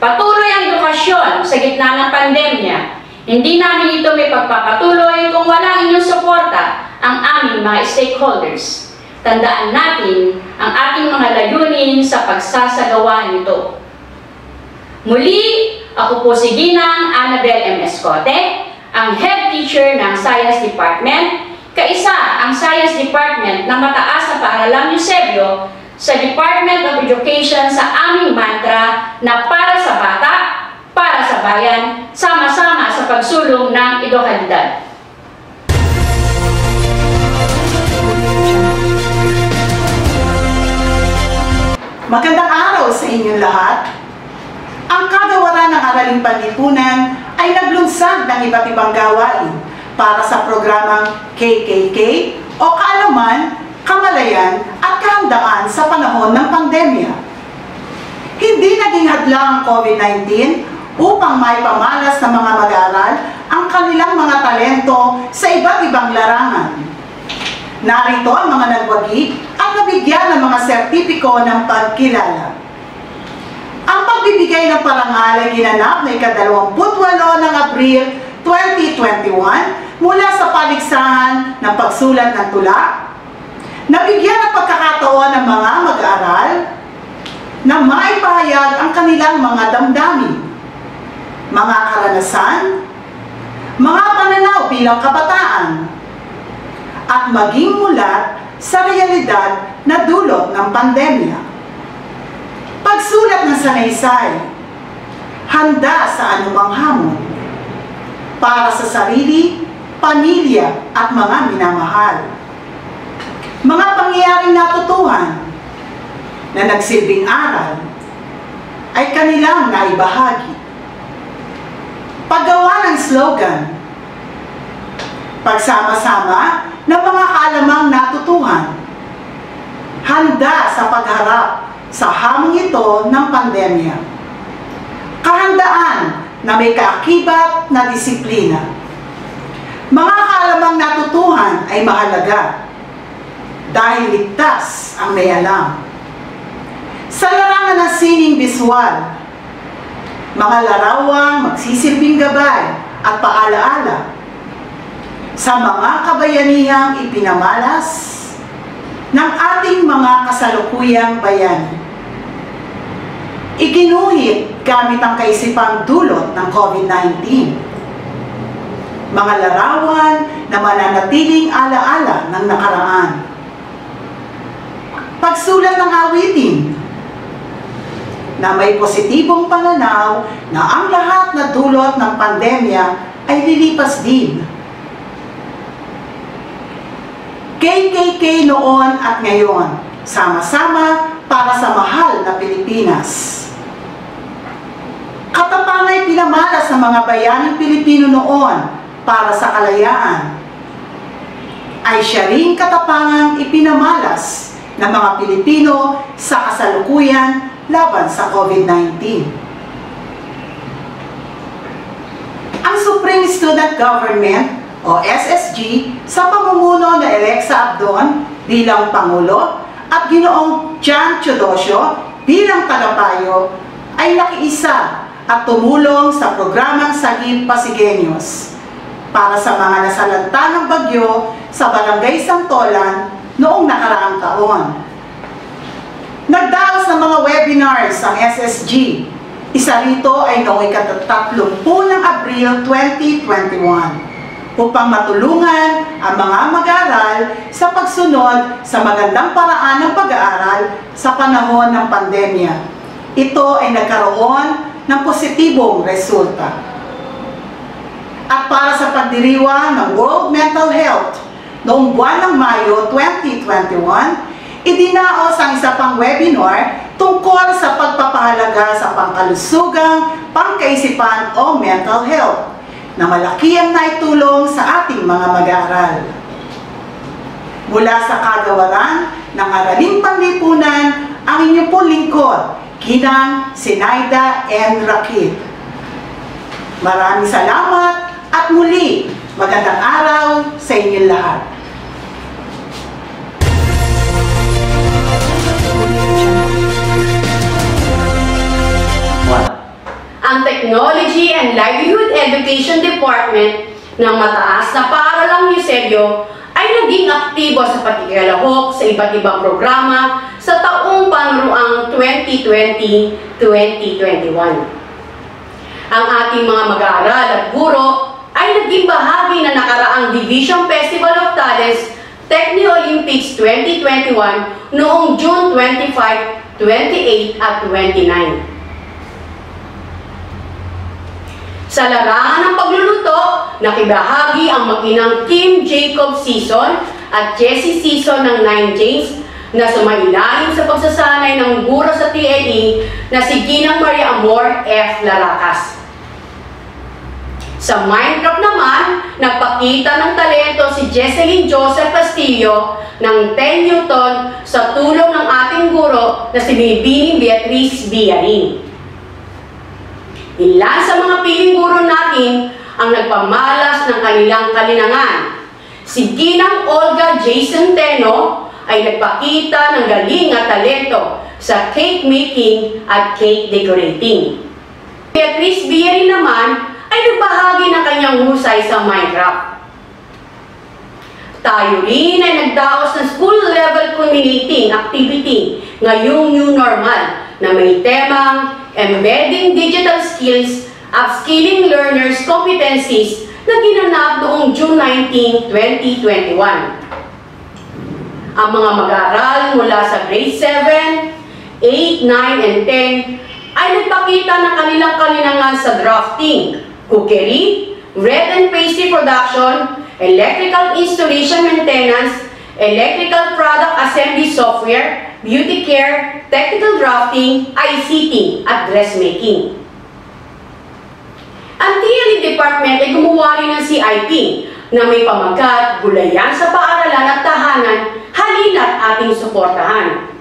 S15: Patuloy ang edukasyon sa gitna ng pandemya. Hindi namin ito may pagpapatuloy kung walang inyong suporta ang aming mga stakeholders. Tandaan natin ang ating mga layunin sa pagsasagawa nito. Muli, ako po si Ginang Annabel M. Escote, ang Head Teacher ng Science Department, kaisa ang Science Department ng Mataas na Paaralang Eusebio sa Department of Education sa aming mantra na para sa bata, para sa bayan, sama-sama sa pagsulong ng edukalidad.
S11: Magandang araw sa inyong lahat. Ang kagawaran ng Araling Panlipunan ay naglunsad ng iba't ibang gawain para sa programang KKK o Kaalaman, Kamalayan at Kahandaan sa panahon ng pandemya. Hindi naging hadlang ang COVID-19 upang maipamalas ng mga mag-aaral ang kanilang mga talento sa iba't ibang larangan. Narito ang mga nagwagi at nabigyan ng mga sertipiko ng pagkilala. Ang pagbibigay ng parangal ay ginanap na ika-28 ng Abril 2021 mula sa paligsahan ng pagsulat ng tula. Nabigyan ng pagkakataon ng mga mag-aaral na maipahayag ang kanilang mga damdamin, mga karanasan, mga pananaw bilang kabataan, at maging mulat sa realidad na dulot ng pandemya. Pagsulat ng sanaysay, handa sa anumang hamon, para sa sarili, pamilya at mga minamahal. Mga pangyayaring natutuhan na nagsilbing aral ay kanilang naibahagi. Paggawa ng slogan, pagsama-sama ng mga kaalamang natutuhan, handa sa pagharap sa hamong ito ng pandemya. Kahandaan na may kaakibat na disiplina. Mga kaalamang natutuhan ay mahalaga dahil ligtas ang may alam. Sa larangan ng sining biswal, mga larawang magsisilbing gabay at paalaala sa mga kabayanihang ipinamalas ng ating mga kasalukuyang bayani. Iginuhit gamit ang kaisipang dulot ng COVID-19. Mga larawan na mananatiling alaala ng nakaraan. Pagsulat ng awitin na may positibong pananaw na ang lahat na dulot ng pandemya ay lilipas din. KKK noon at ngayon, sama-sama para sa mahal na Pilipinas. Katapangay pinamalas ng mga bayaning Pilipino noon para sa kalayaan, ay siya ring katapangang ipinamalas ng mga Pilipino sa kasalukuyan laban sa COVID-19. Ang Supreme Student Government o SSG sa pamumuno ni Alexa Abdon bilang Pangulo at Ginoong John Teodosio bilang tagapayo ay nakiisa at tumulong sa programang Sagip Pasigueños para sa mga nasalanta ng bagyo sa Barangay Santolan noong nakaraang taon. Nagdaos ng mga webinars ang SSG. Isa rito ay noong ika-30 ng Abril 2021 upang matulungan ang mga mag-aaral sa pagsunod sa magandang paraan ng pag-aaral sa panahon ng pandemya. Ito ay nagkaroon ng positibong resulta. At para sa pagdiriwang ng World Mental Health noong buwan ng Mayo 2021, idinaos ang isa pang webinar tungkol sa pagpapahalaga sa pangkalusugang pangkaisipan o mental health na malaki ang naitulong sa ating mga mag-aaral. Mula sa kagawaran ng Araling Panlipunan, ang inyong pong lingkod, Ginang Sinaida N. Rakit. Maraming salamat at muli, magandang araw sa inyong lahat.
S16: Ang Technology and Livelihood Education Department ng mataas na paaralang Eusebio ay naging aktibo sa pakikihalahok sa iba't ibang programa sa taong panuruang 2020-2021. Ang ating mga mag-aaral at guro ay naging bahagi na nakaraang Division Festival of Talents Techni Olympics 2021 noong June 25, 28 at 29. Sa larangan ng pagluluto, nakibahagi ang mag-inang Kim Jacob Season at Jessie Season ng 9 James na sumailalim sa pagsasanay ng guro sa TLE na si Ginang Maria Amor F. Laracas. Sa Minecraft naman, nagpakita ng talento si Jesselyn Joseph Castillo ng 10 Newton sa tulong ng ating guro na si Binibining Beatriz Biarin. Ilan sa mga piling guro natin ang nagpamalas ng kanilang kalinangan. Si Ginang Olga J. Centeno ay nagpakita ng galing at talento sa cake making at cake decorating. Beatriz Biarin naman ay nagbahagi ng kanyang husay sa Minecraft. Tayo rin ay nagdaos ng school-level culminating activity ngayong new normal na may temang Embedding Digital Skills, Upskilling Learners' Competencies na ginanap noong June 19, 2021. Ang mga mag-aaral mula sa grade 7, 8, 9, and 10 ay nagpakita ng kanilang kalinangan sa drafting, cookery, bread and pastry production, electrical installation maintenance, electrical product assembly software, beauty care, technical drafting, ICT, at dressmaking. Ang TLE Department ay gumawa rin ng CIP na may pamagat, gulayan sa paaralan at tahanan, halina't ating suportahan.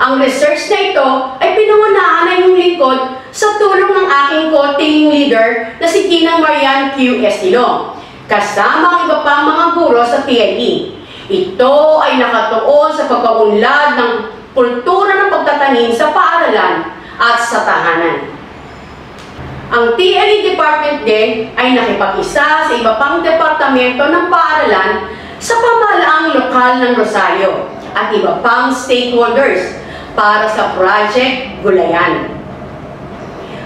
S16: Ang research na ito ay pinangunahan na yung lingkod sa tulong ng aking co-team leader na si Ginang Marian Q. Estilong, kasama ang iba pang mga guro sa TLE. Ito ay nakatuon sa pagpaunlad ng kultura ng pagtatanim sa paaralan at sa tahanan. Ang TLE Department din ay nakipag-isa sa iba pang departamento ng paaralan sa pamahalaang lokal ng Rosario at iba pang stakeholders para sa Project Gulayan.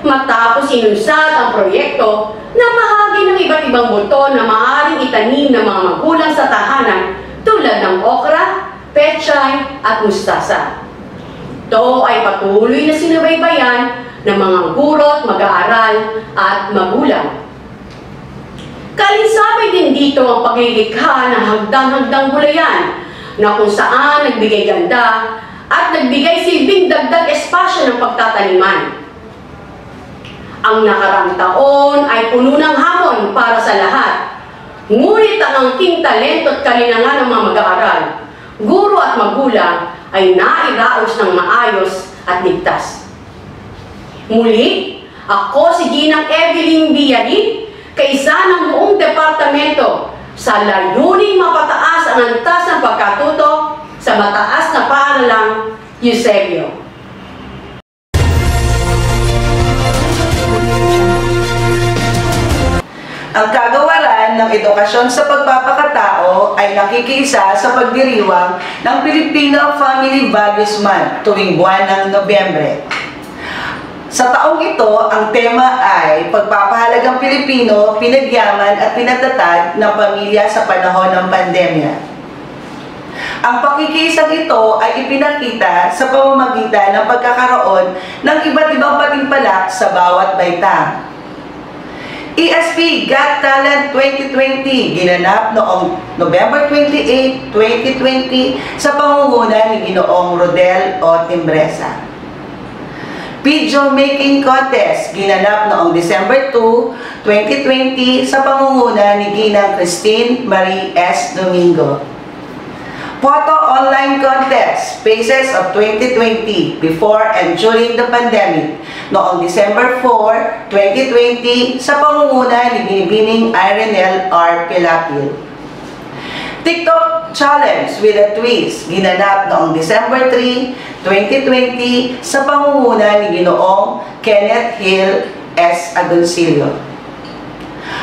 S16: Matapos inunsad ang proyekto na bahagi ng iba't ibang buto na maaaring itanim ng mga magulang sa tahanan tulad ng okra, pechay at mustasa. Ito ay patuloy na sinubaybayan ng mga guro at mag-aaral at magulang. Kalinsabay din dito ang paglilikha ng hagdang-hagdang gulayan na kung saan nagbigay ganda at nagbigay silbing dagdag espasyo ng pagtataniman. Ang nakaraang taon ay puno ng hamon para sa lahat. Ngunit ang angking talento at kalinangan ng mga mag-aaral, guro at magulang ay nairaos ng maayos at ligtas. Muli, ako si Ginang Evelyn Biarin, kaisa ng buong departamento sa layuning mapataas ang antas ng pagkatuto sa mataas na paaralang Eusebio.
S11: Ang kagawaran ng edukasyon sa pagpapakatao ay nakikisa sa pagdiriwang ng Filipino Family Values Month tuwing buwan ng Nobyembre. Sa taong ito, ang tema ay Pagpapahalagang Pilipino, Pinagyaman at Pinatatag ng Pamilya sa Panahon ng Pandemya. Ang pakikisang ito ay ipinakita sa pamamagitan ng pagkakaroon ng iba't ibang patimpalak sa bawat baitang. ESP Got Talent 2020 ginanap noong November 28, 2020 sa pangunguna ni Ginoong Rodel O. Timbresa. Video Making Contest ginanap noong December 2, 2020 sa pangunguna ni Ginang Christine Marie S. Domingo. Photo Online Contest Faces of 2020 Before and During the Pandemic noong December 4, 2020 sa pangunguna ni Binibining Irenel R. Pilapil. TikTok Challenge with a Twist ginanap noong December 3, 2020 sa pangunguna ni Ginoong Kenneth Hill S. Agoncillo.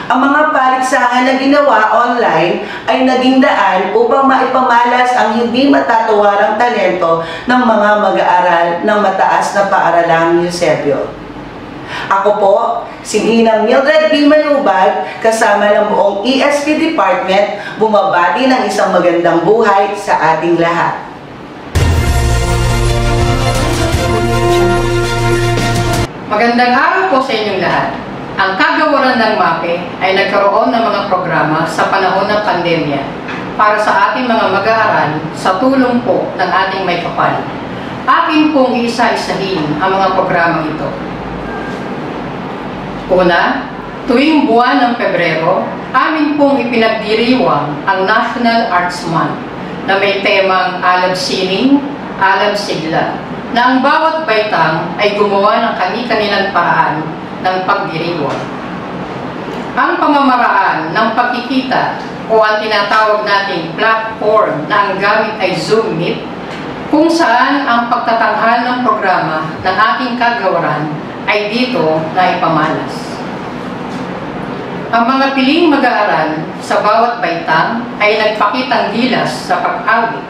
S11: Ang mga paligsahan na ginawa online ay naging daan upang maipamalas ang hindi matatawarang talento ng mga mag-aaral ng mataas na paaralang Eusebio. Ako po, si Ginang Mildred B. Malubag, kasama ng buong ESP Department, bumabati ng isang magandang buhay sa ating lahat.
S17: Magandang araw po sa inyong lahat. Ang kagawaran ng MAPE ay nagkaroon ng mga programa sa panahon ng pandemya para sa ating mga mag-aaral sa tulong po ng ating may kapal. Akin pong isa-isahin ang mga programa ito. Una, tuwing buwan ng Pebrero, amin pong ipinagdiriwang ang National Arts Month na may temang Alab Sining, Alab Sigla, na ang bawat baitang ay gumawa ng kani-kanilang paraan ng pagdiriwang. Ang pamamaraan ng pagkikita o ang tinatawag nating platform na ang gamit ay Zoom Meet, kung saan ang pagtatanghal ng programa ng ating kagawaran ay dito na ipamalas. Ang mga piling mag-aaral sa bawat baitang ay nagpakitang gilas sa pag-awit,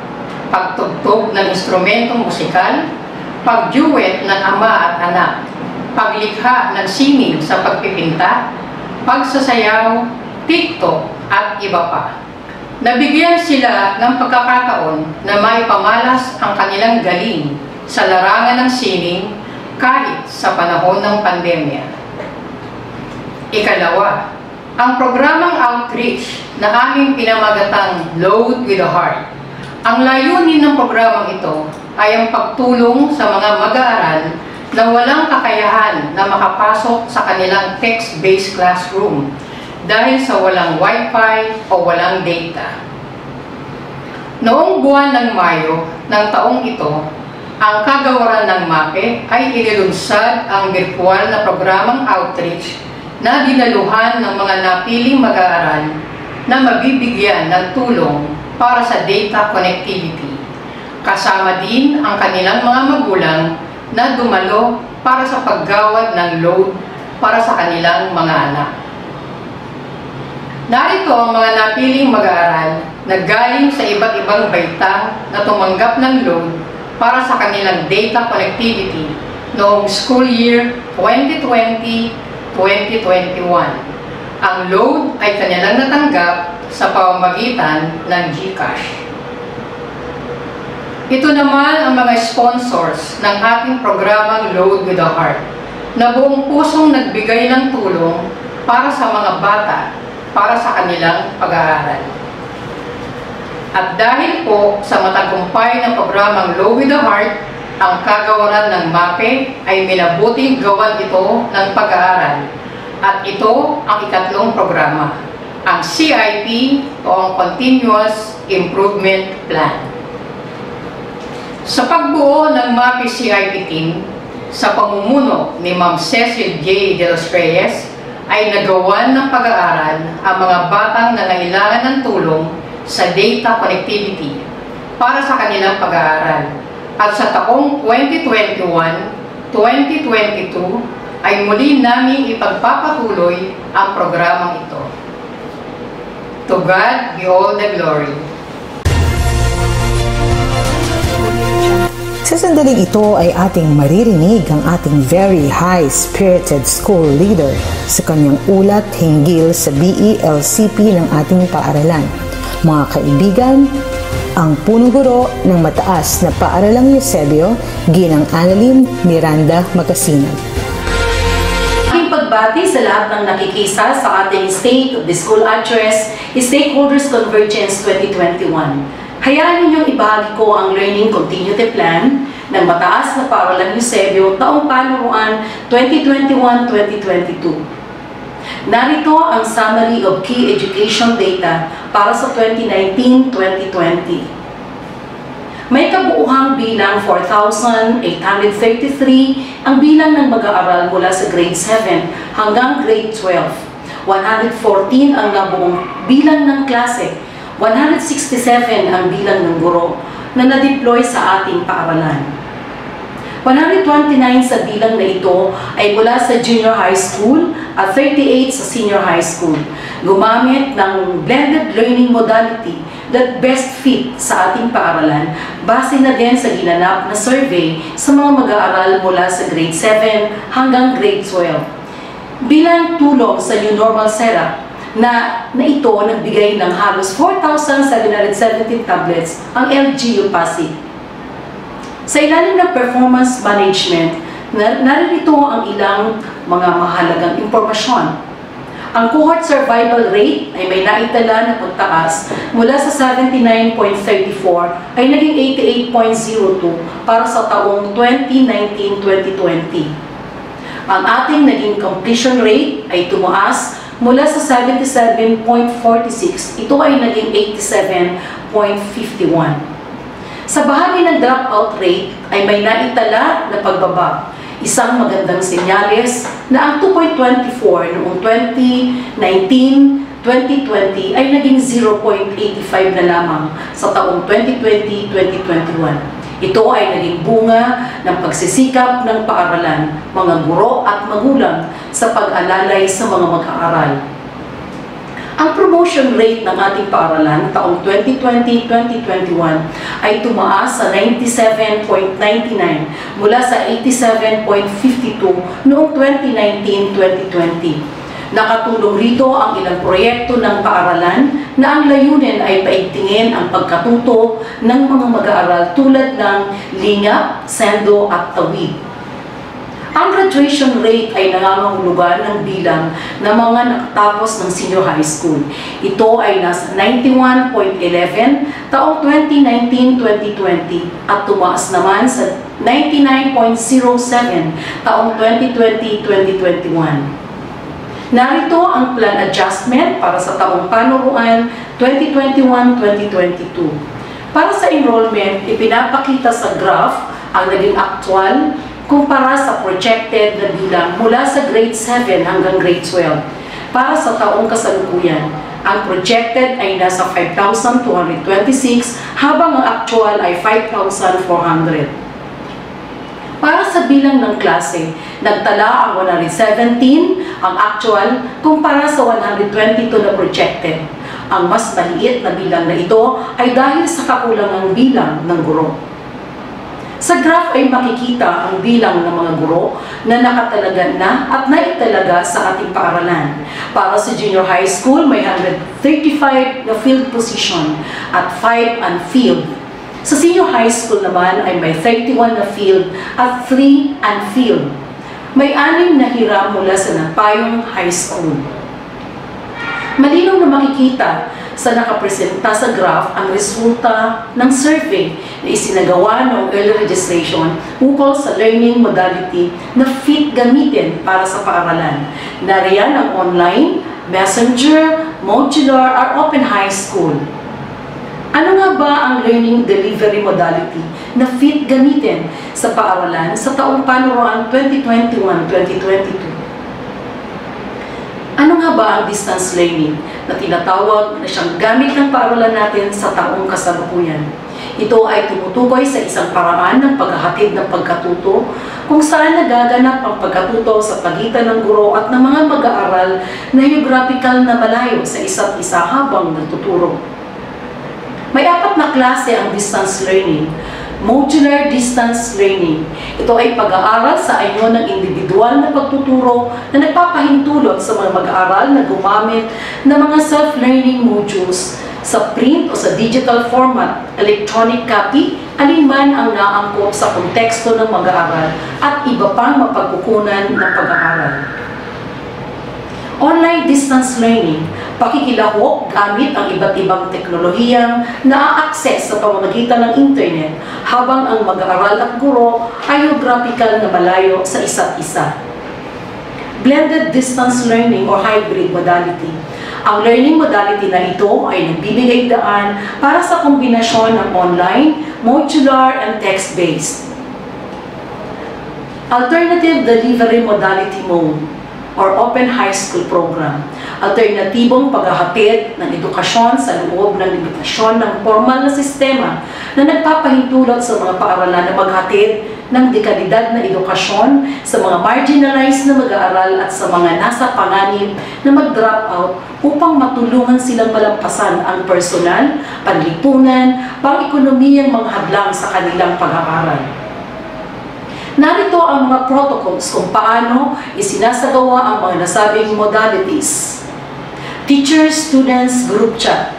S17: pagtugtog ng instrumentong musikal, pag-duet ng ama at anak, paglikha ng sining sa pagpipinta, pagsasayaw, TikTok at iba pa. Nabigyan sila ng pagkakataon na maipamalas ang kanilang galing sa larangan ng sining kahit sa panahon ng pandemya. Ikalawa, ang programang outreach na aming pinamagatang Load with the Heart. Ang layunin ng programang ito ay ang pagtulong sa mga mag-aaral na walang kakayahan na makapasok sa kanilang text-based classroom dahil sa walang wifi o walang data. Noong buwan ng Mayo ng taong ito, ang kagawaran ng MAPE ay inilunsad ang virtual na programang outreach na dinaluhan ng mga napiling mag-aaral na mabibigyan ng tulong para sa data connectivity. Kasama din ang kanilang mga magulang na dumalo para sa paggawad ng load para sa kanilang mga anak. Narito ang mga napiling mag-aaral na galing sa iba't ibang baitang na tumanggap ng load para sa kanilang data connectivity noong school year 2020-2021. Ang load ay kanilang natanggap sa pamamagitan ng GCash. Ito naman ang mga sponsors ng ating programang Load with the Heart na buong pusong nagbigay ng tulong para sa mga bata para sa kanilang pag-aaral. At dahil po sa matagumpay ng programang Load with the Heart, ang kagawaran ng MAPE ay minabuting gawan ito ng pag-aaral. At ito ang ikatlong programa, ang CIP o ang Continuous Improvement Plan. Sa pagbuo ng MAPE CIP team, sa pamumuno ni Ma'am Cecil J. De Los Reyes, ay nagawan ng pag-aaral ang mga batang nangailangan ng tulong sa data connectivity para sa kanilang pag-aaral. At sa taong 2021-2022 ay muli naming ipagpapatuloy ang programang ito. To God be all the glory.
S1: Sa sandaling ito ay ating maririnig ang ating very high-spirited school leader sa kanyang ulat hinggil sa BELCP ng ating paaralan. Mga kaibigan, ang punong guro ng mataas na paaralang Eusebio, Ginang Annalyn Miranda Magasinag.
S3: Aking pagbati sa lahat ng nakikisa sa ating State of the School Address, Stakeholders Convergence 2021. Hayaan ninyong ibahagi ko ang Learning Continuity Plan ng Mataas na Paaralang Eusebio taong panuruan 2021-2022. Narito ang summary of key education data para sa 2019-2020. May kabuuhang bilang 4,833 ang bilang ng mag-aaral mula sa grade 7 hanggang grade 12. 114 ang nabuong bilang ng klase. 167 ang bilang ng guro na na-deploy sa ating paaralan. 129 sa bilang na ito ay mula sa junior high school at 38 sa senior high school. Gumamit ng blended learning modality that best fit sa ating paaralan base na din sa ginanap na survey sa mga mag-aaral mula sa grade 7 hanggang grade 12. Bilang tulong sa new normal setup, na ito nagbigay ng halos 4,717 tablets ang LGU Pasig. Sa ilalim ng performance management, narito ang ilang mga mahalagang impormasyon. Ang cohort survival rate ay may naitala na pagtaas mula sa 79.34 ay naging 88.02 para sa taong 2019-2020. Ang ating naging completion rate ay tumaas mula sa 77.46, ito ay naging 87.51. Sa bahagi ng dropout rate ay may naitala na pagbaba. Isang magandang senyales na ang 2.24 noong 2019-2020 ay naging 0.85 na lamang sa taong 2020-2021. Ito ay naging bunga ng pagsisikap ng paaralan, mga guro at magulang sa pag-alalay sa mga mag-aaral. Ang promotion rate ng ating paaralan taong 2020-2021 ay tumaas sa 97.99 mula sa 87.52 noong 2019-2020. Nakatulong rito ang ilang proyekto ng paaralan na ang layunin ay paigtingin ang pagkatuto ng mga mag-aaral tulad ng lingap, sendo at tawid. Ang graduation rate ay nangangahulugan ng bilang ng mga nakatapos ng senior high school. Ito ay nasa 91.11 taong 2019-2020 at tumaas naman sa 99.07 taong 2020-2021. Narito ang plan adjustment para sa taong panuruan 2021-2022. Para sa enrollment, ipinapakita sa graph ang naging actual kumpara sa projected na bilang mula sa grade 7 hanggang grade 12. Para sa taong kasalukuyan, ang projected ay nasa 5,226 habang ang actual ay 5,400. Para sa bilang ng klase, nagtala ang 117, ang actual, kumpara sa 122 na projected. Ang mas maliit na bilang na ito ay dahil sa kakulangang bilang ng guro. Sa graph ay makikita ang bilang ng mga guro na nakatalaga na at naitalaga sa ating paaralan. Para sa junior high school, may 135 na field position at 5 unfilled. Sa senior high school naman ay may 31 na field at 3 unfilled. May 6 na hiram mula sa Napayong High School. Malinaw na makikita sa nakapresenta sa graph ang resulta ng survey na isinagawa ng early registration ukol sa learning modality na fit gamitin para sa paaralan. Nariyan ang online, messenger, modular, or open high school. Ano nga ba ang learning delivery modality na fit gamitin sa paaralan sa taong panuruan 2021-2022? Ano nga ba ang distance learning na tinatawag na siyang gamit ng paaralan natin sa taong kasalukuyan? Ito ay tumutukoy sa isang paraan ng paghahatid ng pagkatuto kung saan nagaganap ang pagkatuto sa pagitan ng guro at ng mga mag-aaral na geographical na malayo sa isa't isa habang nagtuturo. May 4 na klase ang distance learning. Modular distance learning. Ito ay pag-aaral sa anyo ng individual na pagtuturo na nagpapahintulot sa mga mag-aaral na gumamit ng mga self-learning modules sa print o sa digital format, electronic copy, alinman ang naangkop sa konteksto ng mag-aaral at iba pang mapagkukunan ng pag-aaral. Online distance learning, pakikilahok gamit ang iba't ibang teknolohiyang na-access sa pamamagitan ng internet habang ang mag-aaral at guro ay geographical na malayo sa isa't isa. Blended distance learning or hybrid modality. Ang learning modality na ito ay nagbibigay daan para sa kombinasyon ng online, modular, and text-based. Alternative delivery modality mode or Open High School Program. Alternatibong paghahatid ng edukasyon sa loob ng limitasyon ng formal na sistema na nagpapahintulot sa mga paaralan na maghatid ng dekalidad na edukasyon sa mga marginalized na mag-aaral at sa mga nasa panganib na mag-drop out upang matulungan silang malampasan ang personal, panlipunan, pang-ekonomiyang mga hadlang sa kanilang pag-aaral. Narito ang mga protocols kung paano isinasagawa ang mga nasabing modalities. Teachers, students, group chat.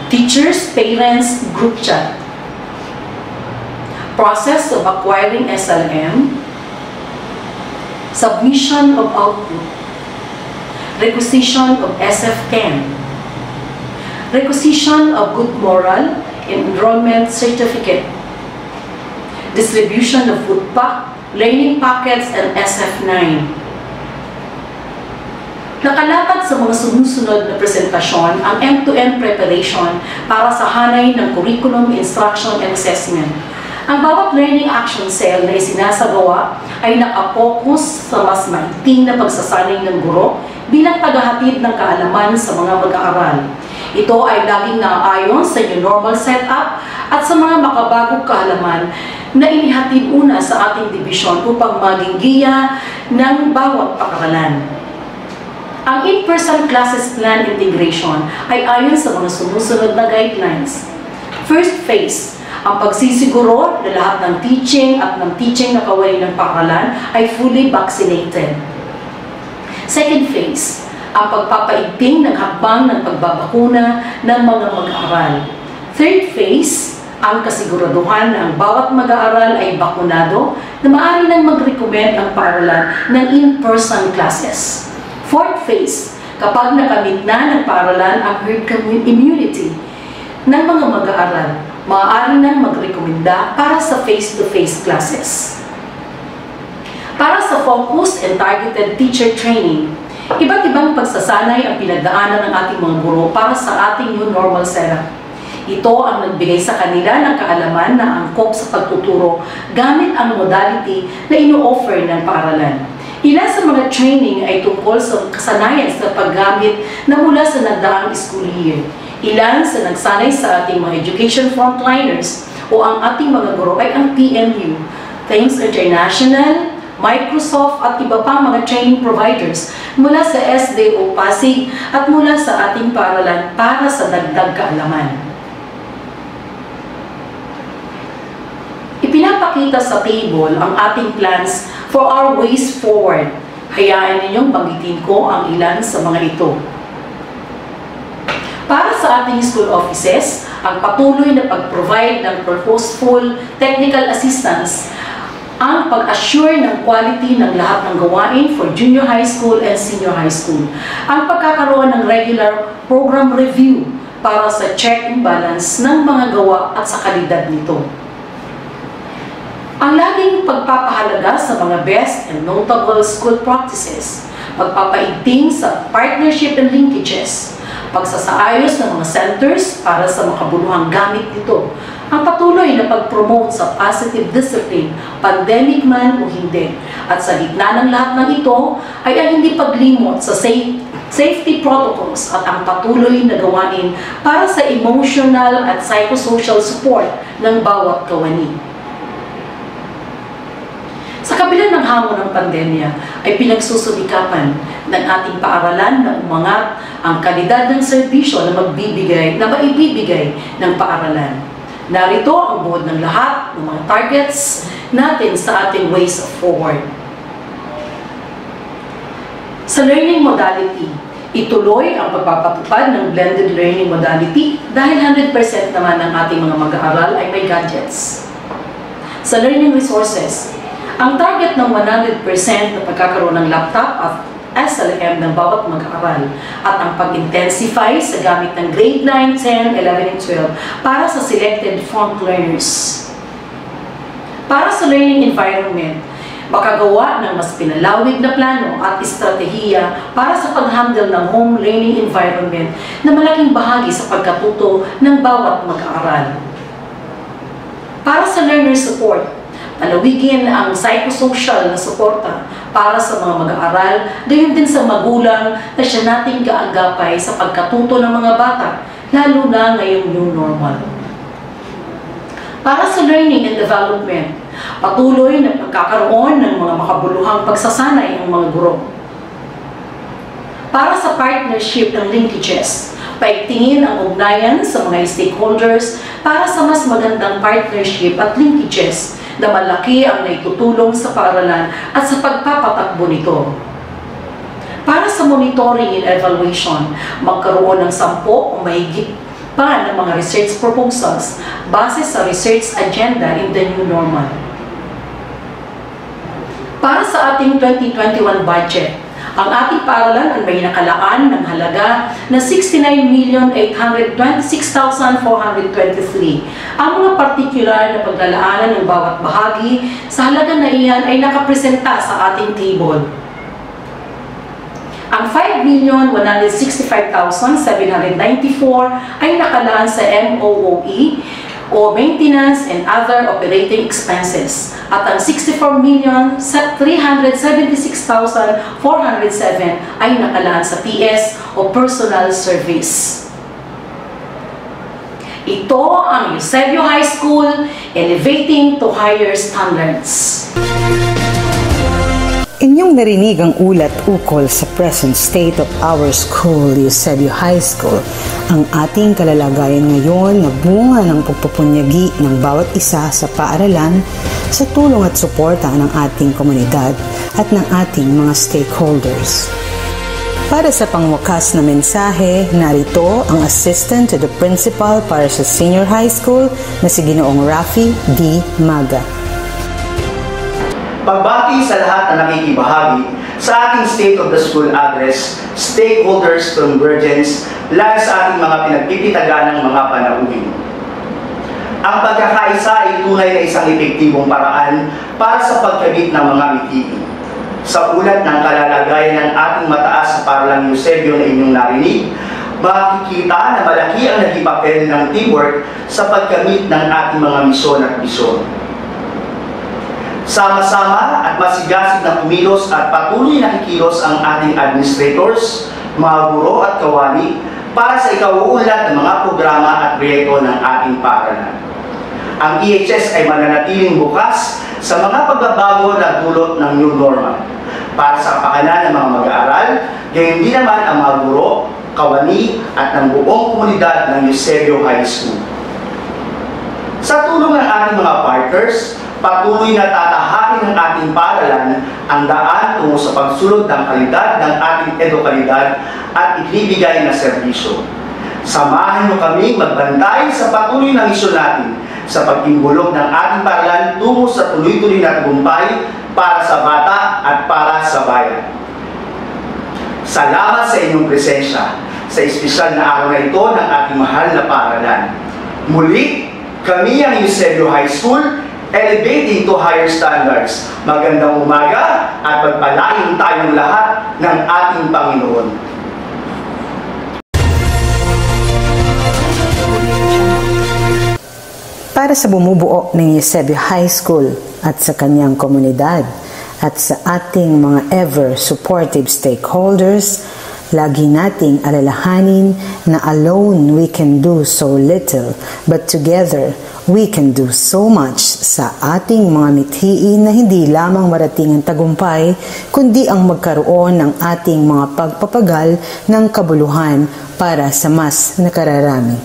S3: Teachers, parents, group chat. Process of acquiring SLM. Submission of output. Requisition of SF10. Requisition of good moral and enrollment certificate. Distribution of food pack, learning packets, and SF9. Nakalapad sa mga sumusunod na presentasyon ang end-to-end preparation para sa hanay ng curriculum, instruction, and assessment. Ang bawat learning action cell na isinasagawa ay nakapokus sa mas maiting na pagsasanay ng guro bilang tagahatid ng kaalaman sa mga mag-aaral. Ito ay laging naaayon sa new normal setup at sa mga makabagong kaalaman na inihatid una sa ating dibisyon upang maging giya ng bawat paaralan. Ang in-person classes plan integration ay ayon sa mga sumusunod na guidelines. First phase, ang pagsisiguro na lahat ng teaching at ng teaching na kawani ng paaralan ay fully vaccinated. Second phase, ang pagpapaigting ng hakbang ng pagbabakuna ng mga mag-aaral. Third phase, ang kasiguraduhan na ang bawat mag-aaral ay bakunado na maaari nang mag-recommend ang paaralan ng in-person classes. Fourth phase, kapag nakamit na ng paaralan ang herd immunity ng mga mag-aaral, maaari nang mag-rekomenda para sa face-to-face classes. Para sa focused and targeted teacher training, iba't ibang pagsasanay ang pinagdaanan ng ating mga guro para sa ating new normal setup. Ito ang nagbigay sa kanila ng kaalaman na angkop sa pagtuturo gamit ang modality na ino-offer ng paaralan. Ilan sa mga training ay tungkol sa kasanayan sa paggamit na mula sa nagdaang school year. Ilan sa nagsanay sa ating mga education frontliners o ang ating mga guro ay ang PMU, Thanks International, Microsoft at iba pang mga training providers mula sa SDO Pasig at mula sa ating paaralan para sa dagdag kaalaman. Ipinapakita sa table ang ating plans for our ways forward. Hayaan ninyong banggitin ko ang ilan sa mga ito. Para sa ating school offices, ang patuloy na pag-provide ng purposeful technical assistance, ang pag-assure ng quality ng lahat ng gawain for junior high school and senior high school, ang pagkakaroon ng regular program review para sa check and balance ng mga gawa at sa kalidad nito. Ang laging pagpapahalaga sa mga best and notable school practices, pagpapaigting sa partnership and linkages, pagsasaayos ng mga centers para sa makabuluhang gamit nito, ang patuloy na pag-promote sa positive discipline, pandemic man o hindi, at sa gitna ng lahat ng ito ay ang hindi paglimot sa safety protocols at ang patuloy na gawain para sa emotional at psychosocial support ng bawat kawani. Sa kabila ng hamon ng pandemya ay pinagsusumikapan ng ating paaralan na umangat ang kalidad ng serbisyo na maibibigay ng paaralan. Narito ang buod ng lahat ng mga targets natin sa ating ways forward. Sa learning modality, ituloy ang pagpapatupad ng blended learning modality dahil 100% naman ng ating mga mag-aaral ay may gadgets. Sa learning resources, ang target ng 100% na pagkakaroon ng laptop at SLM ng bawat mag-aaral at ang pag-intensify sa gamit ng grade 9, 10, 11, and 12 para sa selected front learners. Para sa learning environment, makagawa ng mas pinalawig na plano at estratehiya para sa pag-handle ng home learning environment na malaking bahagi sa pagkatuto ng bawat mag-aaral. Para sa learner support, palawigin ang psychosocial na suporta para sa mga mag-aaral, gayon din sa magulang na siya nating gaagapay sa pagkatuto ng mga bata, lalo na ngayong new normal. Para sa learning and development, patuloy na pagkakaroon ng mga makabuluhang pagsasanay ng mga guro. Para sa partnership ng linkages, paigtingin ang ugnayan sa mga stakeholders para sa mas magandang partnership at linkages na malaki ang naitutulong sa paaralan at sa pagpapatakbo nito. Para sa monitoring and evaluation, magkaroon ng 10 o mahigit pa ng mga research proposals base sa research agenda in the new normal. Para sa ating 2021 budget, ang ating paaralan ay may nakalaan ng halaga na 69,826,423. Ang mga partikular na paglalaanan ng bawat bahagi sa halaga na iyan ay nakapresenta sa ating table. Ang 5,165,794 ay nakalaan sa MOOE o Maintenance and Other Operating Expenses at ang 64,376,407 ay nakalaan sa PS o Personal Service. Ito ang Eusebio High School, elevating to higher standards.
S1: Inyong narinig ang ulat ukol sa present state of our school, Eusebio High School. Ang ating kalalagayan ngayon na bunga ng pagpupunyagi ng bawat isa sa paaralan sa tulong at suporta ng ating komunidad at ng ating mga stakeholders. Para sa pangwakas na mensahe, narito ang Assistant to the Principal para sa Senior High School na si Ginoong Rafi D. Maga.
S12: Pagbati sa lahat na nakikibahagi sa ating State of the School Address, stakeholders, convergence, lalo sa ating mga pinagpipitagan ng mga panauhin. Ang pagkakaisa ay tunay na isang epektibong paraan para sa pagkabit ng mga mitipin. Sa ulat ng kalalagayan ng ating mataas sa Paaralang Eusebio na inyong narinig, makikita na malaki ang naging papel ng teamwork sa pagkamit ng ating mga misyon at bisyon. Sama-sama at masigasig na kumilos at patuloy na kikilos ang ating administrators, mga guro at kawani para sa ikauunlad ng mga programa at proyekto ng ating paaralan. Ang EHS ay mananatiling bukas sa mga pagbabago na dulot ng new normal para sa kapakanan ng mga mag-aaral, gayon din naman ang mga guro, kawani at ng buong komunidad ng Eusebio High School. Sa tulong ng ating mga partners, patuloy na tatahakin ng ating paaralan ang daan tungo sa pagsulod ng kalidad ng ating edukalidad at ibibigay na serbisyo. Samahan mo kami magbantay sa patuloy na misyon natin sa pagtimbulog ng ating paaralan tungo sa tuloy-tuloy na tagumpay para sa bata at para sa bayan. Salamat sa inyong presensya sa espesyal na araw na ito ng ating mahal na paaralan. Muli, kami ang Eusebio High School, elevating to higher standards. Magandang umaga at pagpalain tayong lahat ng ating Panginoon.
S1: Para sa bumubuo ng Eusebio High School at sa kanyang komunidad at sa ating mga ever-supportive stakeholders, Lagi nating alalahanin na alone we can do so little, but together we can do so much sa ating mga mithiin na hindi lamang marating ang tagumpay, kundi ang magkaroon ng ating mga pagpapagal ng kabuluhan para sa mas nakararami.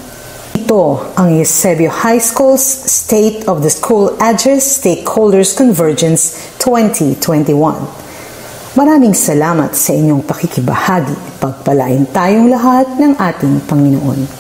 S1: Ito ang Eusebio High School's State of the School Address Stakeholders Convergence 2021. Maraming salamat sa inyong pakikibahagi. Pagpalain tayong lahat ng ating Panginoon.